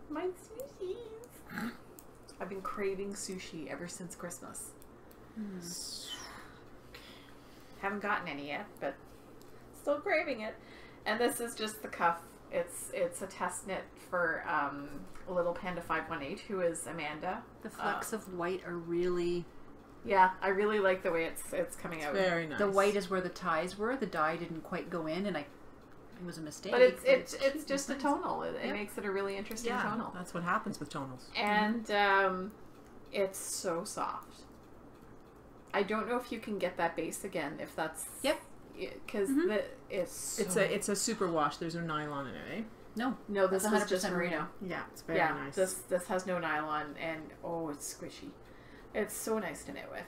My sushis. I've been craving sushi ever since Christmas. Haven't gotten any yet, but still craving it. And this is just the cuff. It's a test knit for Little Panda 518, who is Amanda. The flecks of white are really... Yeah, I really like the way it's coming out. Very nice. The white is where the ties were. The dye didn't quite go in, and it was a mistake. But it's just a tonal. It makes it a really interesting tonal. That's what happens with tonals. And it's so soft. I don't know if you can get that base again. If that's because it's a super wash. There's no nylon in it, eh? No, this is just merino. Yeah, it's very nice. This has no nylon, and it's squishy. It's so nice to knit with.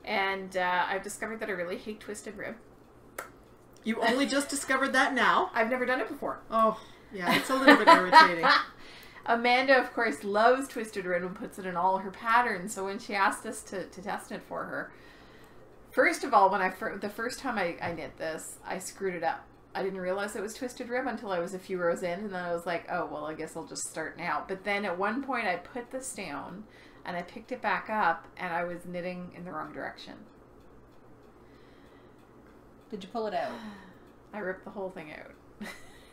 And I've discovered that I really hate twisted rib. You only just discovered that now? I've never done it before. Oh, yeah, it's a little bit irritating. Amanda, of course, loves twisted rib and puts it in all her patterns. So when she asked us to test it for her, first of all, the first time I knit this, I screwed it up. I didn't realize it was twisted rib until I was a few rows in, and then I was like, oh, well, I guess I'll just start now. But then at one point I put this down, and I picked it back up, and I was knitting in the wrong direction. Did you pull it out? I ripped the whole thing out.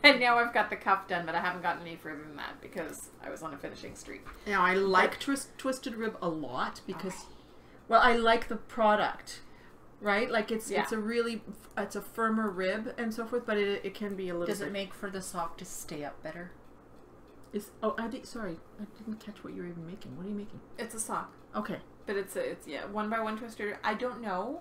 And now I've got the cuff done, but I haven't gotten any further than that because I was on a finishing streak. Now, I like twisted rib a lot because, well, I like the product, right? Like it's a firmer rib and so forth, but it can be a little. Does it make for the sock to stay up better? Sorry, I didn't catch what you were even making. What are you making? It's a sock. Okay. But it's 1x1 twister. I don't know.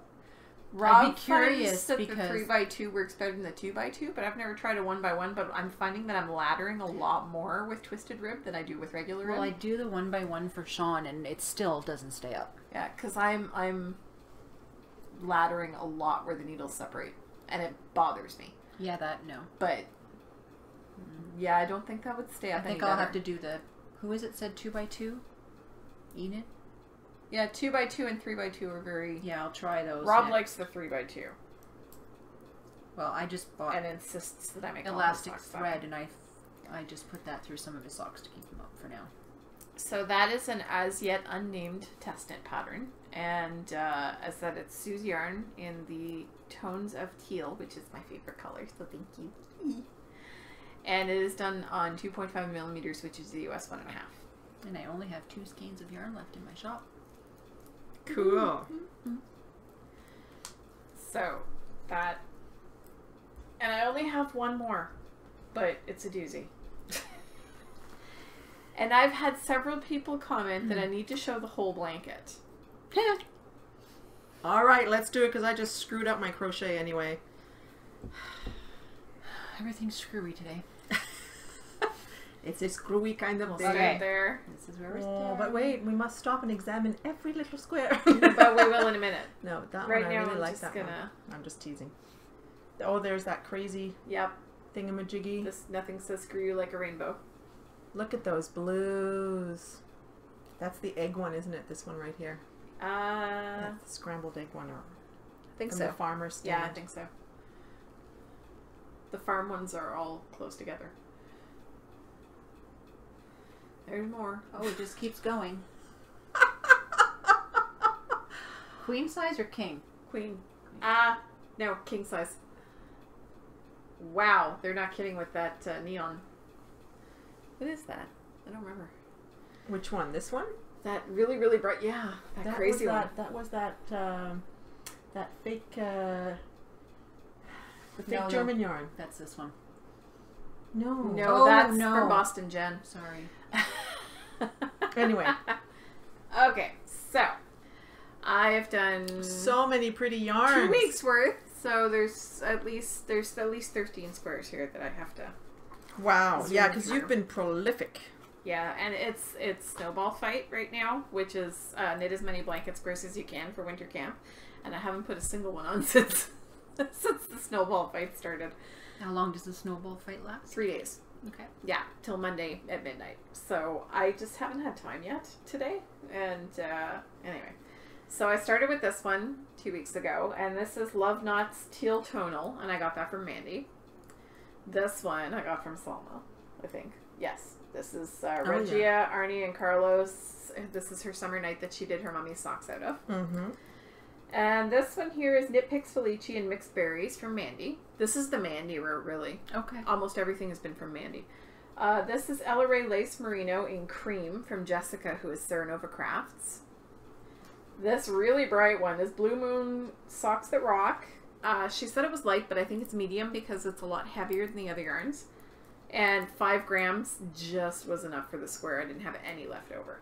I'd be curious that because the 3x2 works better than the 2x2, but I've never tried a 1x1. But I'm finding that I'm laddering a lot more with twisted rib than I do with regular rib. Well, I do the 1x1 for Sean, and it still doesn't stay up. Yeah, because I'm laddering a lot where the needles separate, and it bothers me. Yeah, But yeah, I don't think that would stay up. I think I'll have to do the. Who is it? Said 2x2. Enid. Yeah, 2x2 and 3x2 are very... Yeah, I'll try those. Rob likes the 3x2. Well, I just bought... And insists that I make elastic thread, and I just put that through some of his socks to keep them up for now. So that is an as-yet unnamed test knit pattern. And as I said, it's Sue's yarn in the Tones of Teal, which is my favorite color, so thank you. And it is done on 2.5 millimeters, which is the US 1.5. And I only have 2 skeins of yarn left in my shop. Cool. So, that... And I only have one more, but it's a doozy. And I've had several people comment that I need to show the whole blanket. All right, let's do it because I just screwed up my crochet anyway. Everything's screwy today. It's a screwy kind of day. Okay. There. This is where we're starting. But wait, we must stop and examine every little square. But we will in a minute. No, that right one I now really I'm like just that gonna... one. I'm just teasing. Oh, there's that crazy thingamajiggy. This nothing says screw you like a rainbow. Look at those blues. That's the egg one, isn't it? This one right here. That's the scrambled egg one. Or I think from so. The farmer's stand. Yeah, I think so. The farm ones are all close together. There's more. Oh, it just keeps going. Queen size or king? Queen. No, king size. Wow, they're not kidding with that neon. What is that? I don't remember. Which one? This one? That really, really bright. Yeah, that crazy one. That was that fake The fake German yarn. That's this one. No, that's from Boston Jen. Sorry. Anyway. Okay, so I have done so many pretty yarns. 2 weeks worth. So there's at least 13 squares here that I have to. Wow. Yeah, because you've been prolific. Yeah, and it's Snowball Fight right now, which is knit as many blanket squares as you can for winter camp, and I haven't put a single one on since the Snowball Fight started. How long does the Snowball Fight last? 3 days. Okay. Yeah, till Monday at midnight. So I just haven't had time yet today. And anyway, so I started with this one 2 weeks ago, and this is Love Knots Teal Tonal, and I got that from Mandy. This one I got from Selma, I think. Yes, this is Regia, Arnie, and Carlos. This is her summer night that she did her mummy's socks out of. Mm-hmm. And this one here is Knit Picks Felici and Mixed Berries from Mandy. This is the Mandy route, really. Okay. Almost everything has been from Mandy. This is Ella Ray Lace Merino in Cream from Jessica, who is Serenova Crafts. This really bright one is Blue Moon Socks That Rock. She said it was light, but I think it's medium because it's a lot heavier than the other yarns. And 5 grams just was enough for the square. I didn't have any left over.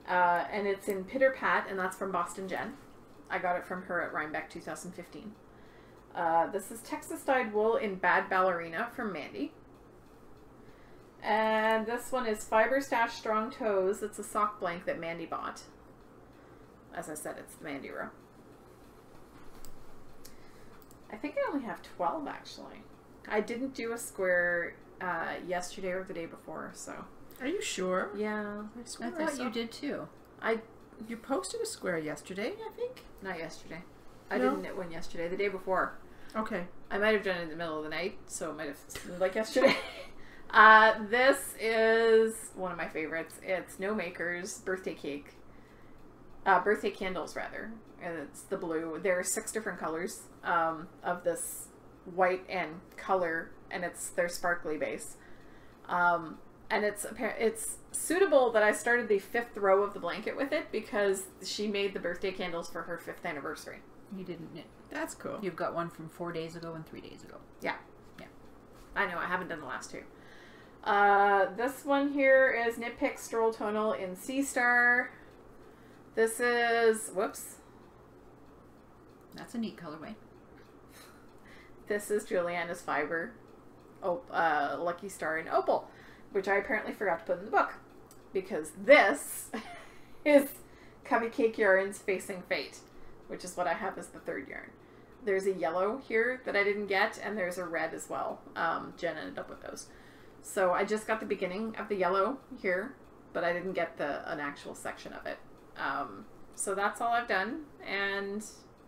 And it's in Pitter Pat, and that's from Boston Jen. I got it from her at Rhinebeck 2015. This is Texas Dyed Wool in Bad Ballerina from Mandy. And this one is Fiber Stash Strong Toes. It's a sock blank that Mandy bought. As I said, it's the Mandy row. I think I only have 12 actually. I didn't do a square yesterday or the day before, so. Are you sure? Yeah. I thought you did too. You posted a square yesterday, I think? Not yesterday. I didn't knit one yesterday. The day before. Okay. I might have done it in the middle of the night, so it might have seemed like yesterday. This is one of my favorites. It's No Makers Birthday Cake. Birthday Candles, rather. And it's the blue. There are 6 different colors of this white and color, and it's their sparkly base. And it's suitable that I started the 5th row of the blanket with it because she made the birthday candles for her 5th anniversary. You didn't knit. That's cool. You've got one from 4 days ago and 3 days ago. Yeah. Yeah. I know, I haven't done the last 2. This one here is Knit Pick Stroll Tonal in Sea Star. This is, whoops. That's a neat colorway. This is Juliana's Fiber, Lucky Star in Opal, which I apparently forgot to put in the book because this is Cubby Cake Yarns Facing Fate, which is what I have as the 3rd yarn. There's a yellow here that I didn't get, and there's a red as well. Jen ended up with those. So I just got the beginning of the yellow here, but I didn't get an actual section of it. So that's all I've done, and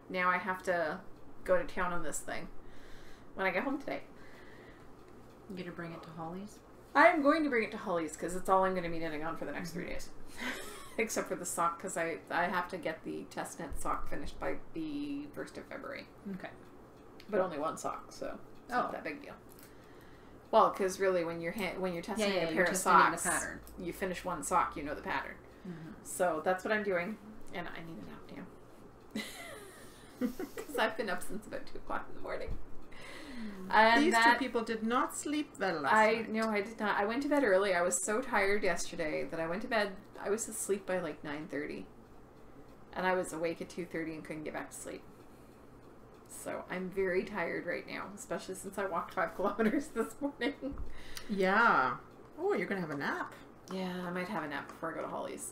now I have to go to town on this thing when I get home today. You get to bring it to Holly's? I'm going to bring it to Holly's because it's all I'm going to be knitting on for the next 3 days. Except for the sock, because I have to get the test knit sock finished by the 1st of February. Okay. But only one sock, so it's not that big deal. Well, because really when you're testing a pair of socks, the pattern. You finish one sock, you know the pattern. Mm-hmm. So that's what I'm doing, and I need a nap now. Because I've been up since about 2 o'clock in the morning. And These 2 people did not sleep well last night. No, I did not. I went to bed early. I was so tired yesterday that I went to bed. I was asleep by like 9:30. And I was awake at 2:30 and couldn't get back to sleep. So I'm very tired right now, especially since I walked 5 kilometers this morning. Yeah. Oh, you're going to have a nap. Yeah, I might have a nap before I go to Holly's.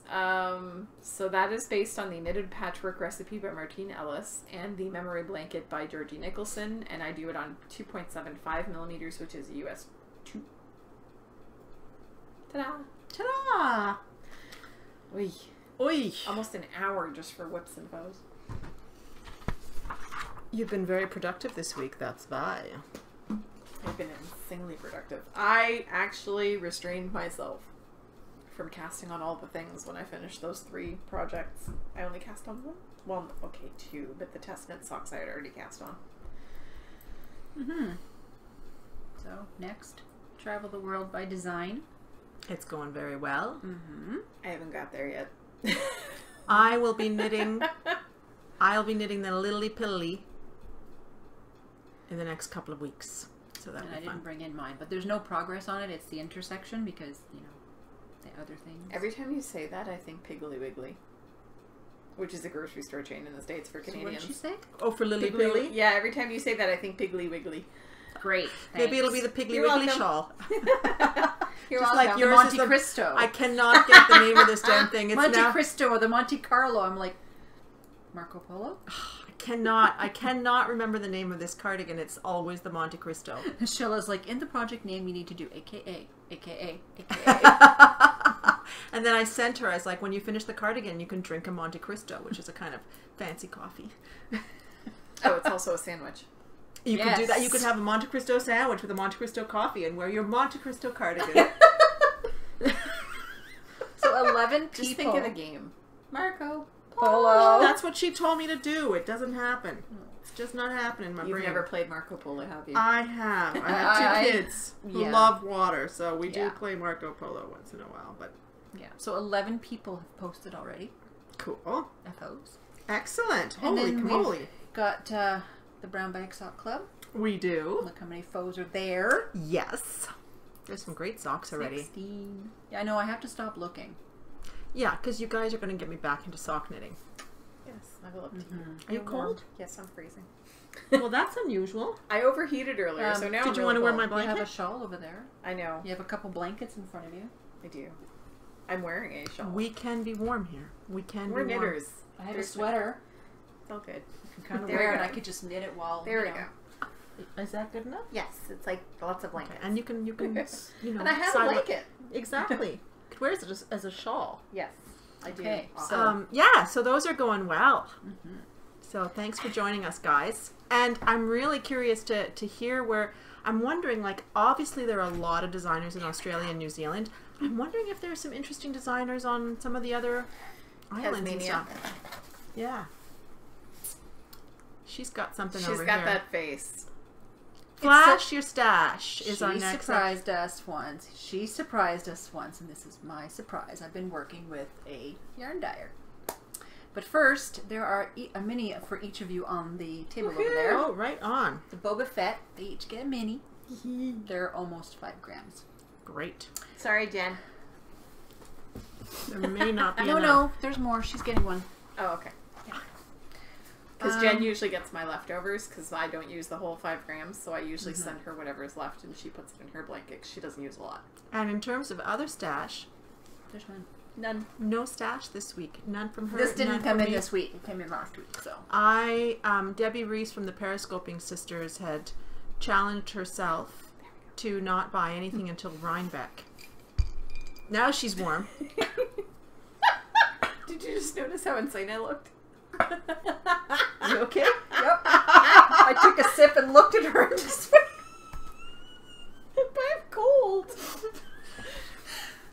So that is based on the Knitted Patchwork Recipe by Martine Ellis and the Memory Blanket by Georgie Nicholson, and I do it on 2.75 millimeters, which is US 2. Ta-da! Ta-da! Oy. Oy! Almost an hour just for whips and bows. You've been very productive this week, that's why. I've been insanely productive. I actually restrained myself from casting on all the things when I finished those 3 projects. I only cast on 1. Well, okay, 2, but the test knit socks I had already cast on. Mm-hmm. So, next, Travel the World by Design. It's going very well. Mm-hmm. I haven't got there yet. I'll be knitting the Lily Pilly. in the next couple of weeks. So that'll be I fun. didn't bring in mine, but there's no progress on it. It's the intersection because, you know, the other things. Every time you say that, I think Piggly Wiggly, which is a grocery store chain in the States for So Canadians. what did she say? Oh, for Lily Pilly? Yeah, every time you say that, I think Piggly Wiggly. Great. Maybe it'll be the Piggly You're Wiggly welcome. shawl. You're Just welcome. like The yours Monte is the, Cristo. I cannot get the name of this damn thing. It's Monte now, Cristo or the Monte Carlo. I'm like, Marco Polo? I cannot remember the name of this cardigan. It's always the Monte Cristo. Sheila's like, in the project name you need to do AKA, AKA, AKA. And then I sent her, I was like, when you finish the cardigan, you can drink a Monte Cristo, which is a kind of fancy coffee. Oh, it's also a sandwich. You could do that. You could have a Monte Cristo sandwich with a Monte Cristo coffee and wear your Monte Cristo cardigan. So 11 people. Just think of the game. Marco Polo. That's what she told me to do. It doesn't happen. It's just not happening in my You've brain. never played Marco Polo, have you? I have. I have two kids who love water, so we do play Marco Polo once in a while. But yeah, so 11 people have posted already. Cool. FOs. Excellent. And Holy then moly. we've got the Brown Bag Sock Club. We do. Look how many foes are there. Yes. There's some great socks already. 16. Yeah, I know. I have to stop looking. Yeah, because you guys are going to get me back into sock knitting. Yes, I will up to you. Are you cold? Yes, I'm freezing. Well, that's unusual. I overheated earlier, so now did I'm you want to wear my You blanket? have a shawl over there. I know. You have a couple blankets in front of you. I do. I'm wearing a shawl. We can be warm here. We can We're be warm. knitters. I have a sweater. It's all good. You can kind of There wear we it. go. I could just knit it while. There we you know. go. Is that good enough? Yes, it's like lots of blankets. And you can you know. And I have a side- blanket. Exactly. You could wear it as a shawl. Yes, I do. Okay, Awesome. Yeah, so those are going well. So thanks for joining us, guys. And I'm really curious to hear where, I'm wondering, like, obviously there are a lot of designers in Australia and New Zealand. I'm wondering if there are some interesting designers on some of the other islands and Tasmania. stuff. Yeah. She's got something She's over got here. that face. Flash your stash is our She next. surprised us once. She surprised us once, and this is my surprise. I've been working with a yarn dyer. But first, there are a mini for each of you on the table over there. Oh, right on. The Boba Fett, they each get a mini. They're almost 5 grams. Great. Sorry, Jen. There may not be No, enough. no, there's more. She's getting one. Oh, okay. Because Jen usually gets my leftovers because I don't use the whole 5 grams, so I usually send her whatever's left and she puts it in her blanket 'cause she doesn't use a lot. And in terms of other stash, There's none. None. no stash this week. None from her. This didn't none come from in me. this week. It came in last week, so. Debbie Reese from the Periscoping Sisters had challenged herself to not buy anything until Rhinebeck. Now she's warm. Did you just notice how insane I looked? You okay? Yep. I took a sip and looked at her and just went, But I'm cold.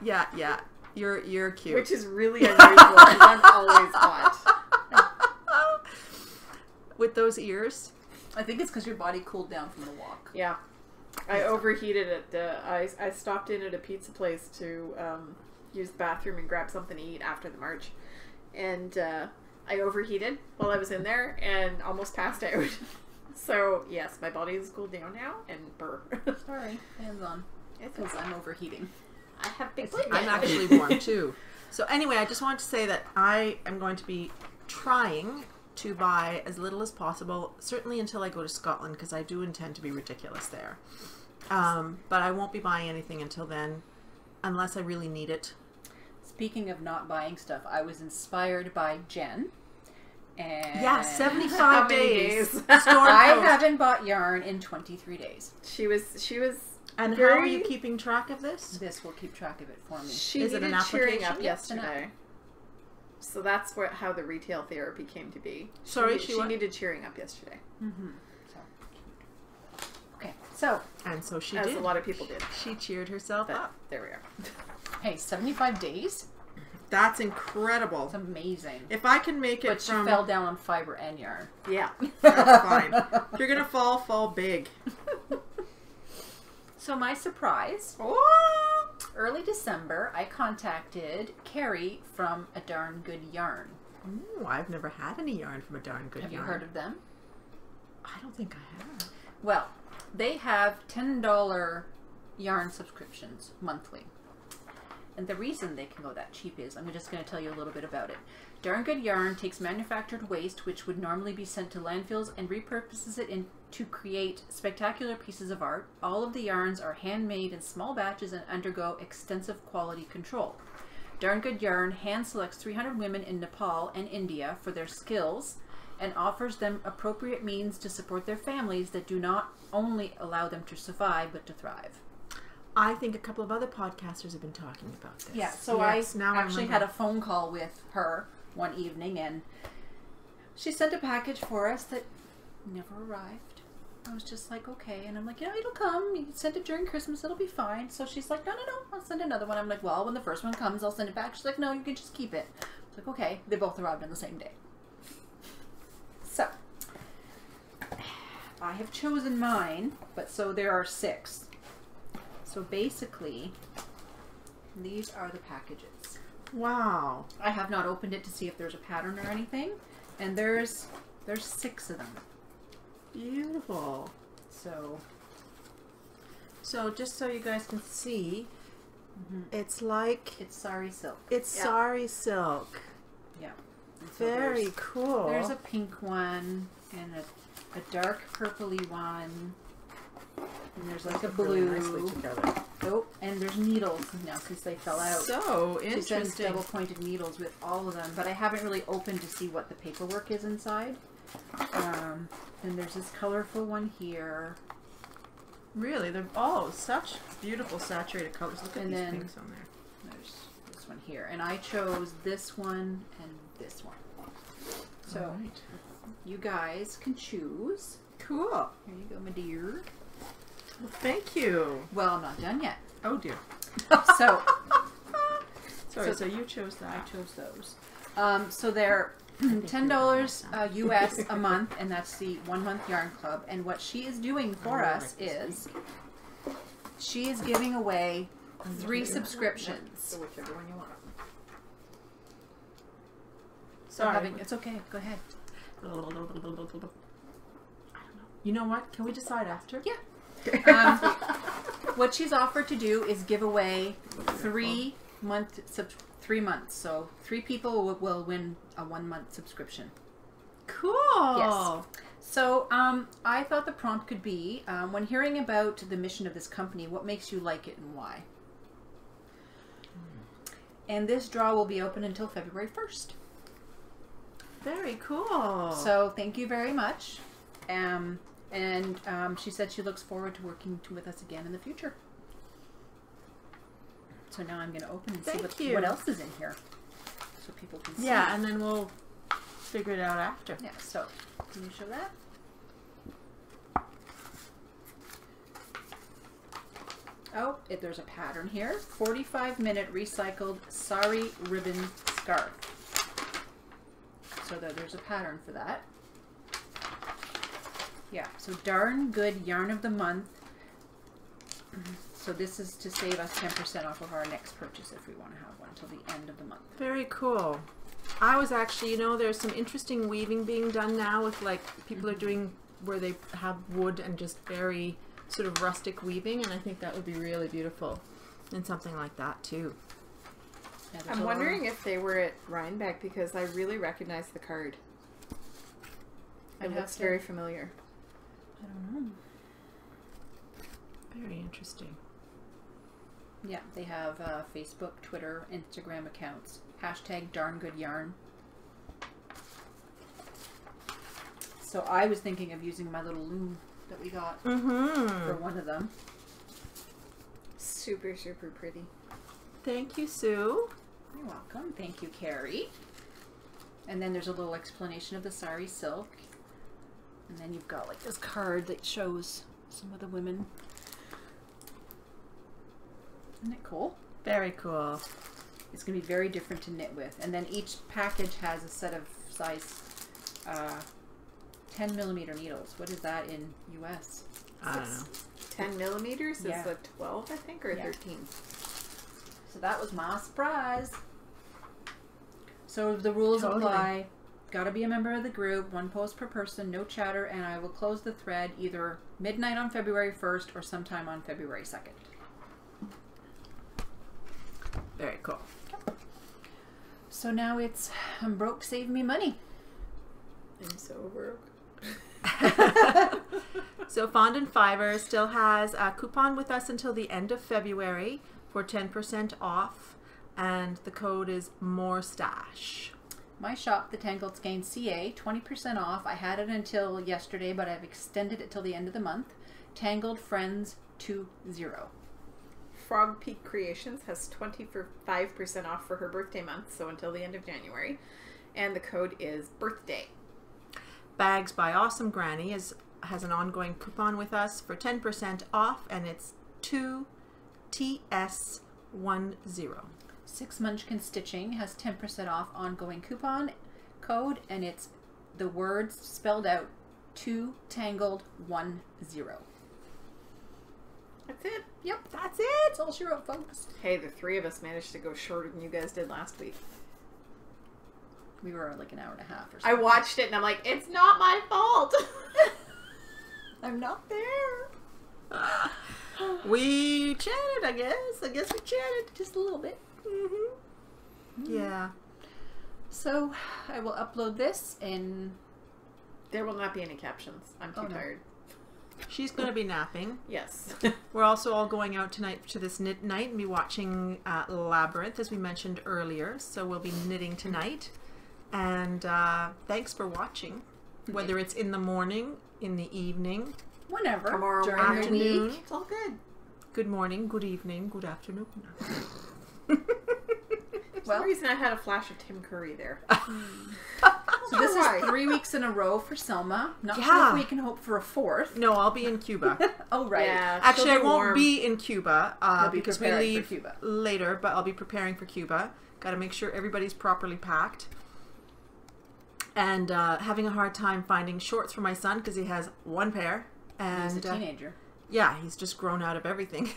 Yeah. You're cute. Which is really unusual because I'm always hot. With those ears. I think it's because your body cooled down from the walk. Yeah. I overheated at I stopped in at a pizza place to use the bathroom and grab something to eat after the march. And I overheated while I was in there and almost passed out. So, yes, my body is cooled down now and burr. Sorry, hands on. Because I'm overheating. I have big I'm actually warm too. So anyway, I just wanted to say that I am going to be trying to buy as little as possible, certainly until I go to Scotland, because I do intend to be ridiculous there. But I won't be buying anything until then, unless I really need it. Speaking of not buying stuff, I was inspired by Jen. And Yeah, 75 How many days. days? I haven't bought yarn in 23 days. She was And how very- are you keeping track of this? This will keep track of it for me. She Is it needed an cheering up application? yesterday. So that's how the retail therapy came to be. Sorry, she what? needed cheering up yesterday. Okay, so, And so she As did. a lot of people did. She cheered herself But up. there we are. hey, 75 days? That's incredible. That's amazing. If I can make it But she from... fell down on fiber and yarn. Yeah. That's fine. If you're going to fall big. So my surprise, Oh! early December, I contacted Carrie from A Darn Good Yarn. Ooh, I've never had any yarn from A Darn Good Have Yarn. you heard of them? I don't think I have. Well, they have $10 yarn subscriptions monthly. And the reason they can go that cheap is, I'm just going to tell you a little bit about it. Darn Good Yarn takes manufactured waste, which would normally be sent to landfills, and repurposes it to create spectacular pieces of art. All of the yarns are handmade in small batches and undergo extensive quality control. Darn Good Yarn hand selects 300 women in Nepal and India for their skills and offers them appropriate means to support their families that do not only allow them to survive, but to thrive. I think a couple of other podcasters have been talking about this. Yeah, so yes, I actually had a phone call with her one evening, and she sent a package for us that never arrived. I was just like, okay. And I'm like, it'll come. You sent it during Christmas. It'll be fine. So she's like, no, I'll send another one. I'm like, well, when the first one comes, I'll send it back. She's like, no, you can just keep it. I was like, okay. They both arrived on the same day. So, I have chosen mine, but so there are 6. So basically, these are the packages. Wow. I have not opened it to see if there's a pattern or anything, and there's 6 of them. Beautiful. So just so you guys can see, it's sari silk. It's sari silk. Yeah. So Very cool. There's a pink one and a dark purpley one. And there's like a blue. Really nicely together. Oh, and there's needles now since they fell out. So She sends interesting. double pointed needles with all of them, but I haven't really opened to see what the paperwork is inside. And there's this colorful one here. Really, they're such beautiful saturated colors. Look at these pinks on there. There's this one here, and I chose this one and this one. So you guys can choose. Cool. Here you go, my dear. Well, thank you. Well, I'm not done yet. Oh dear. So, so you chose that. I chose those. So they're $10 US a month, and that's the 1 month yarn club. And what she is doing for us is she is giving away 3 subscriptions. So whichever one you want. Sorry. It's okay. Go ahead. I don't know. You know what? Can we decide after? Yeah. What she's offered to do is give away 3 months. So 3 people will win a 1 month subscription. Cool. Yes. So I thought the prompt could be, when hearing about the mission of this company, what makes you like it and why? And this draw will be open until February 1st. Very cool. So thank you very much. And she said she looks forward to working with us again in the future. So now I'm going to open and see what else is in here, so people can see. Yeah, and then we'll figure it out after. Yeah. So can you show that? Oh, there's a pattern here. 45-minute recycled sari ribbon scarf. So there's a pattern for that. Yeah, so Darn Good Yarn of the Month. So this is to save us 10% off of our next purchase if we want to have one until the end of the month. Very cool. I was actually, there's some interesting weaving being done now with people are doing where they have wood and just very sort of rustic weaving, and I think that would be really beautiful in something like that too. Yeah, I'm wondering if they were at Rhinebeck because I really recognize the card. It looks very familiar. I don't know. Very interesting. Yeah, they have Facebook, Twitter, Instagram accounts. #DarnGoodYarn. So I was thinking of using my little loom that we got for one of them. Super, super pretty. Thank you, Sue. You're welcome. Thank you, Carrie. And then there's a little explanation of the sari silk. And then you've got this card that shows some of the women. Isn't it cool? Very cool. It's going to be very different to knit with. And then each package has a set of size 10mm needles. What is that in US? I don't know. 10 millimeters Yeah. is a 12, I think, or 13. So that was my surprise. So the rules apply. Gotta be a member of the group, 1 post per person, no chatter, and I will close the thread either midnight on February 1st or sometime on February 2nd. Very cool. So now it's I'm broke, save me money. I'm so broke. So Fondant Fiverr still has a coupon with us until the end of February for 10% off, and the code is MORESTASH. My shop, the Tangled Skeins CA, 20% off. I had it until yesterday, but I've extended it till the end of the month. Tangled Friends 20. Frog Peak Creations has 25% off for her birthday month, so until the end of January. And the code is BIRTHDAY. Bags by Awesome Granny has an ongoing coupon with us for 10% off, and it's 2TS10. 6 Munchkin Stitching has 10% off ongoing coupon code, and it's the words spelled out 2Tangled10. That's it. Yep, That's it. that's all she wrote, folks. Hey, the 3 of us managed to go shorter than you guys did last week. We were like an hour and a half or I something. watched it and I'm like, it's not my fault. I'm not there. We chatted, I guess. I guess we chatted. Just a little bit. Yeah. So I will upload this and There will not be any captions. I'm too Oh, no. tired. She's going to be napping. Yes. We're also all going out tonight to this knit night and be watching Labyrinth, as we mentioned earlier. So we'll be knitting tonight. And thanks for watching. Whether it's in the morning, in the evening, whenever Tomorrow during afternoon. the week. It's all good. good morning, good evening, good afternoon. For some reason I had a flash of Tim Curry there. So this Why? is 3 weeks in a row for Selma. Not sure Yeah. if we can hope for a 4th. No, I'll be in Cuba. Oh, right. Yeah, Actually, I she'll be won't warm. be in Cuba You'll be because we preparing for leave Cuba. later, but I'll be preparing for Cuba. Got to make sure everybody's properly packed. And having a hard time finding shorts for my son because he has 1 pair. And He's a teenager. yeah, he's just grown out of everything.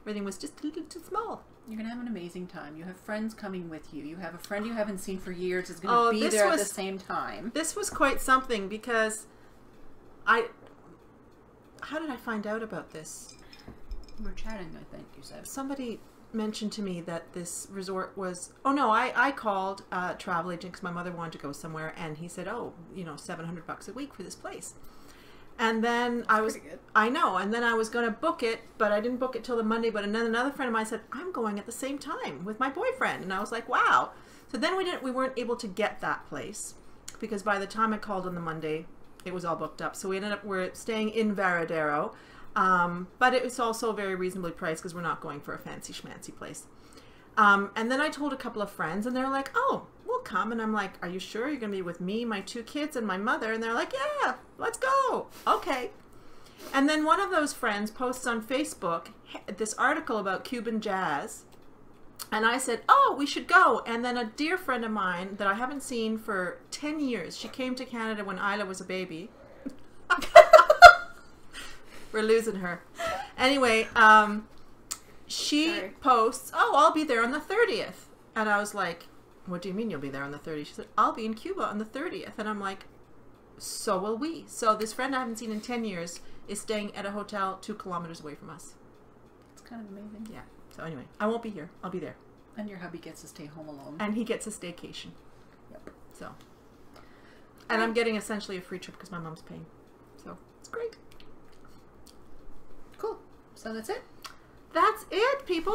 Everything was just a little too small. You're going to have an amazing time. You have friends coming with you. You have a friend you haven't seen for years is going Oh, to be this there at the was- same time. This was quite something because how did I find out about this? We were chatting, I think you said. Somebody mentioned to me that this resort was, I called a travel agent because my mother wanted to go somewhere, and he said, $700 a week for this place. And then Pretty good. I know, and then I was going to book it, but I didn't book it till the Monday, but another friend of mine said, I'm going at the same time with my boyfriend. And I was like, wow. So then we weren't able to get that place because by the time I called on the Monday, it was all booked up. So we're staying in Varadero, but it was also very reasonably priced because we're not going for a fancy schmancy place. And then I told a couple of friends, and they're like, oh, we'll come. And I'm like, are you sure you're going to be with me, my 2 kids, and my mother? And they're like, yeah, let's go. Okay. And then one of those friends posts on Facebook this article about Cuban jazz. And I said, oh, we should go. And then a dear friend of mine that I haven't seen for 10 years, she came to Canada when Isla was a baby. We're losing her. Anyway, she Sorry. posts, oh, I'll be there on the 30th. And I was like, what do you mean you'll be there on the 30th? She said, I'll be in Cuba on the 30th. And I'm like, so will we. So this friend I haven't seen in 10 years is staying at a hotel 2 kilometers away from us. It's kind of amazing. Yeah. So anyway, I won't be here. I'll be there. And your hubby gets to stay home alone. And he gets a staycation. Yep. So. And I'm getting essentially a free trip because my mom's paying. So it's great. Cool. So that's it? That's it, people.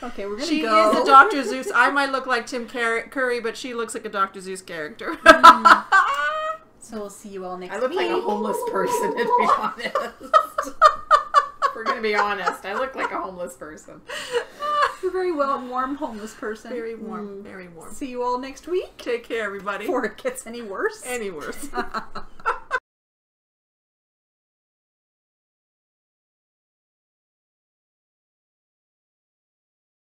Okay, we're going to She go. is a Dr. Zeus. I might look like Tim Curry, but she looks like a Dr. Zeus character. So we'll see you all next I look week. like a homeless person, to be honest. If we're going to be honest, I look like a homeless person. You're a very warm homeless person. Very warm. Very warm. See you all next week. Take care, everybody. Before it gets any worse. Any worse.